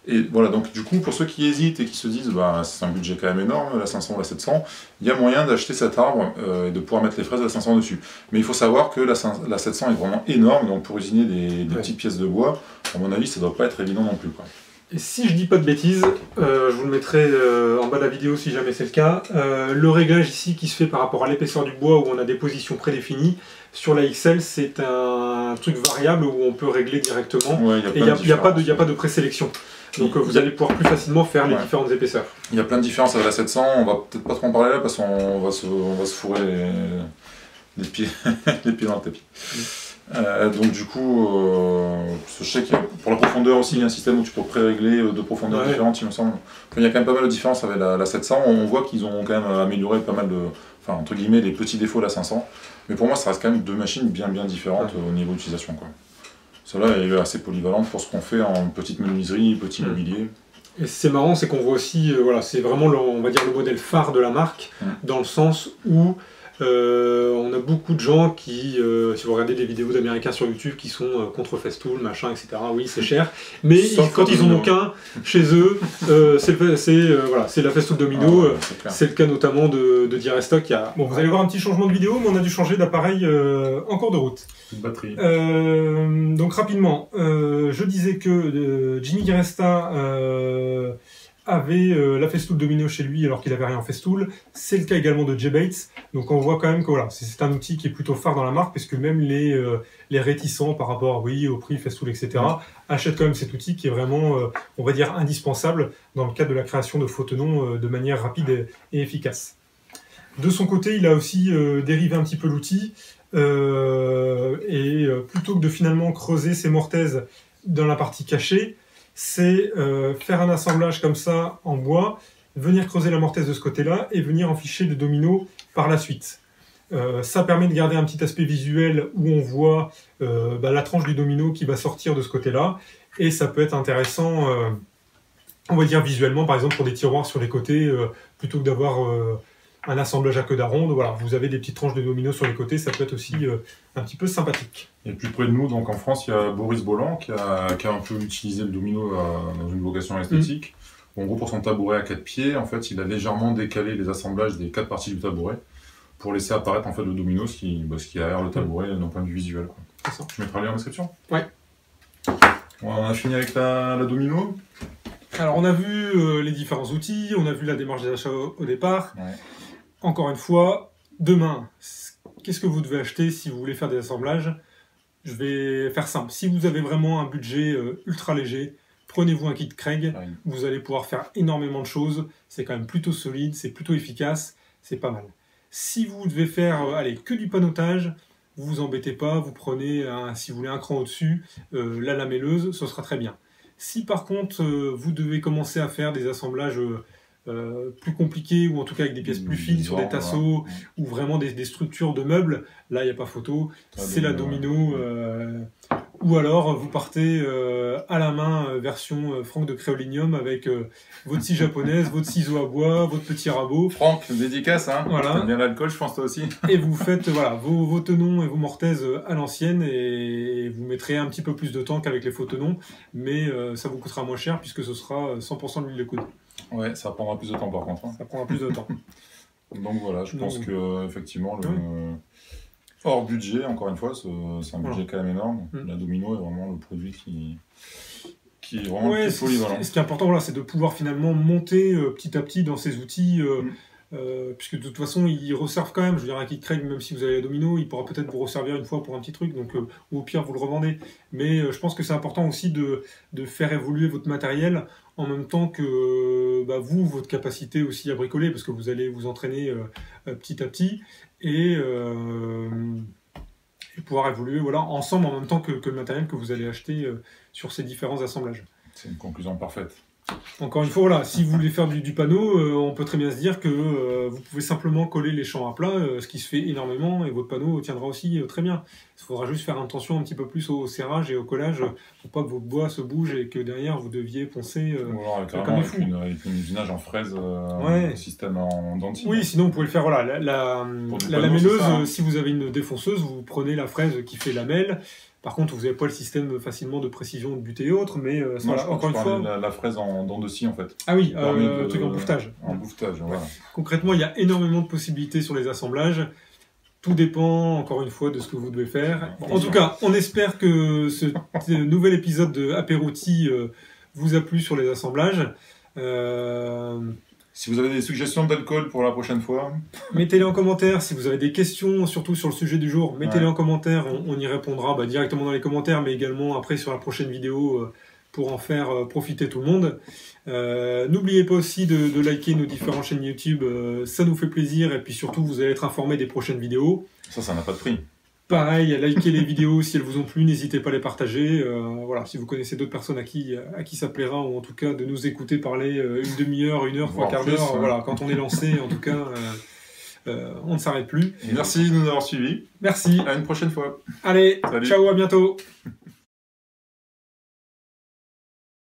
Speaker 2: Et voilà, donc du coup, pour ceux qui hésitent et qui se disent, bah, c'est un budget quand même énorme, la 500 ou la 700, il y a moyen d'acheter cet arbre et de pouvoir mettre les fraises de la 500 dessus. Mais il faut savoir que la 700 est vraiment énorme, donc pour usiner des petites pièces de bois, à mon avis, ça ne doit pas être évident non plus, quoi.
Speaker 1: Et si je dis pas de bêtises, je vous le mettrai en bas de la vidéo si jamais c'est le cas, le réglage ici qui se fait par rapport à l'épaisseur du bois où on a des positions prédéfinies, sur la XL c'est un truc variable où on peut régler directement, et il n'y a pas de présélection. Donc vous allez pouvoir plus facilement faire les différentes épaisseurs. Il
Speaker 2: y a plein de différences avec la 700, on va peut-être pas trop en parler là parce qu'on va se fourrer les pieds, les pieds dans le tapis. Donc du coup, je sais que pour la profondeur aussi, il y a un système où tu peux pré-régler deux profondeurs différentes, il me semble. Il y a quand même pas mal de différences avec la 700, on voit qu'ils ont quand même amélioré pas mal de, enfin entre guillemets, les petits défauts de la 500. Mais pour moi, ça reste quand même deux machines bien différentes au niveau d'utilisation, quoi. Celle-là est assez polyvalente pour ce qu'on fait en petite menuiserie, petit mobilier.
Speaker 1: Et c'est marrant, c'est qu'on voit aussi, voilà, c'est vraiment on va dire le modèle phare de la marque, dans le sens où on a beaucoup de gens qui, si vous regardez des vidéos d'Américains sur YouTube, qui sont contre Festool, machin, etc. Oui, c'est cher, mais quand ils en ont qu'un chez eux, c'est la Festool Domino. C'est le cas notamment de Direstock. Bon, vous allez voir un petit changement de vidéo, mais on a dû changer d'appareil en cours de route.
Speaker 2: Une batterie.
Speaker 1: Donc rapidement, je disais que Jimmy Diresta avait la Festool Domino chez lui alors qu'il n'avait rien en Festool. C'est le cas également de J-Bates. Donc on voit quand même que voilà, c'est un outil qui est plutôt phare dans la marque, parce que même les réticents par rapport au prix Festool, etc., achètent quand même cet outil qui est vraiment, on va dire, indispensable dans le cadre de la création de faux tenons de manière rapide et efficace. De son côté, il a aussi dérivé un petit peu l'outil, et plutôt que de finalement creuser ses mortaises dans la partie cachée, c'est faire un assemblage comme ça en bois, venir creuser la mortaise de ce côté-là et venir enficher des dominos par la suite. Ça permet de garder un petit aspect visuel où on voit la tranche du domino qui va sortir de ce côté-là, et ça peut être intéressant, on va dire visuellement, par exemple pour des tiroirs sur les côtés, plutôt que d'avoir un assemblage à queue d'aronde, voilà, vous avez des petites tranches de dominos sur les côtés, ça peut être aussi un petit peu sympathique.
Speaker 2: Et plus près de nous, donc en France, il y a Boris Bolland qui a un peu utilisé le domino dans une vocation esthétique. En gros, pour son tabouret à 4 pieds, en fait, il a légèrement décalé les assemblages des 4 parties du tabouret pour laisser apparaître en fait le domino, ce qui aère le tabouret d'un point de vue visuel, quoi.
Speaker 1: C'est ça.
Speaker 2: Tu mettras le lien en description.
Speaker 1: Ouais.
Speaker 2: On a fini avec la domino.
Speaker 1: Alors on a vu les différents outils, on a vu la démarche des achats au départ. Ouais. Encore une fois, demain, qu'est-ce que vous devez acheter si vous voulez faire des assemblages? Je vais faire simple. Si vous avez vraiment un budget ultra léger, prenez-vous un kit Craig. Oui. Vous allez pouvoir faire énormément de choses. C'est quand même plutôt solide, c'est plutôt efficace, c'est pas mal. Si vous devez faire que du panotage, vous vous embêtez pas, vous prenez, si vous voulez, un cran au-dessus, la lamelleuse, ce sera très bien. Si par contre, vous devez commencer à faire des assemblages plus compliqués, ou en tout cas avec des pièces plus fines sur des tasseaux, ou vraiment des structures de meubles, là il n'y a pas photo, c'est la domino, ou alors vous partez à la main version Franck de Créolinium avec votre scie japonaise, votre ciseau à bois, votre petit rabot.
Speaker 2: Franck, dédicace, hein. Voilà. T'aimes bien l'alcool, je pense toi aussi.
Speaker 1: Et vous faites vos tenons et vos mortaises à l'ancienne, et vous mettrez un petit peu plus de temps qu'avec les faux tenons, mais ça vous coûtera moins cher puisque ce sera 100% de l'huile de coude.
Speaker 2: Ouais, ça prendra plus de temps par contre.
Speaker 1: Ça prendra plus de temps.
Speaker 2: Donc voilà, je pense
Speaker 1: Donc,
Speaker 2: que effectivement, hors budget, encore une fois, c'est un budget quand même énorme. La Domino est vraiment le produit qui est vraiment le plus polyvalent.
Speaker 1: Ce qui est important, voilà, c'est de pouvoir finalement monter petit à petit dans ces outils, puisque de toute façon, ils resservent quand même. Je veux dire, un kit Craig, même si vous avez la Domino, il pourra peut-être vous resservir une fois pour un petit truc, donc, ou au pire, vous le revendez. Mais je pense que c'est important aussi de faire évoluer votre matériel en même temps que vous, votre capacité aussi à bricoler, parce que vous allez vous entraîner petit à petit, et pouvoir évoluer voilà, ensemble en même temps que le matériel que vous allez acheter sur ces différents assemblages.
Speaker 2: C'est une conclusion parfaite.
Speaker 1: Encore une fois, voilà, si vous voulez faire du panneau, on peut très bien se dire que vous pouvez simplement coller les champs à plat, ce qui se fait énormément, et votre panneau tiendra aussi très bien. Il faudra juste faire attention un petit peu plus au serrage et au collage, pour pas que votre bois se bouge et que derrière vous deviez poncer
Speaker 2: comme des fous. Avec une usinage en fraise, un système en dentille.
Speaker 1: Oui, sinon vous pouvez le faire, voilà, la lamelleuse, si vous avez une défonceuse, vous prenez la fraise qui fait lamelle. Par contre, vous n'avez pas le système facilement de précision de but et autres, mais
Speaker 2: encore une fois... La fraise en dents de scie, en fait.
Speaker 1: Ah oui, truc en bouffetage.
Speaker 2: En bouffetage, voilà.
Speaker 1: Concrètement, il y a énormément de possibilités sur les assemblages. Tout dépend, encore une fois, de ce que vous devez faire. En tout cas, on espère que ce nouvel épisode de Apérouti vous a plu sur les assemblages.
Speaker 2: Si vous avez des suggestions d'alcool pour la prochaine fois,
Speaker 1: mettez-les en commentaire. Si vous avez des questions, surtout sur le sujet du jour, mettez-les en commentaire. On y répondra directement dans les commentaires, mais également après sur la prochaine vidéo pour en faire profiter tout le monde. N'oubliez pas aussi de liker nos différentes chaînes YouTube, ça nous fait plaisir. Et puis surtout, vous allez être informés des prochaines vidéos.
Speaker 2: Ça n'a pas de prix.
Speaker 1: Pareil, likez les vidéos si elles vous ont plu, n'hésitez pas à les partager. Voilà, si vous connaissez d'autres personnes à qui ça plaira, ou en tout cas de nous écouter parler une demi-heure, une heure, trois quarts d'heure, voilà, quand on est lancé, en tout cas, on ne s'arrête plus.
Speaker 2: Merci de nous avoir suivis.
Speaker 1: Merci.
Speaker 2: À une prochaine fois.
Speaker 1: Allez,
Speaker 2: salut.
Speaker 1: Ciao, à bientôt.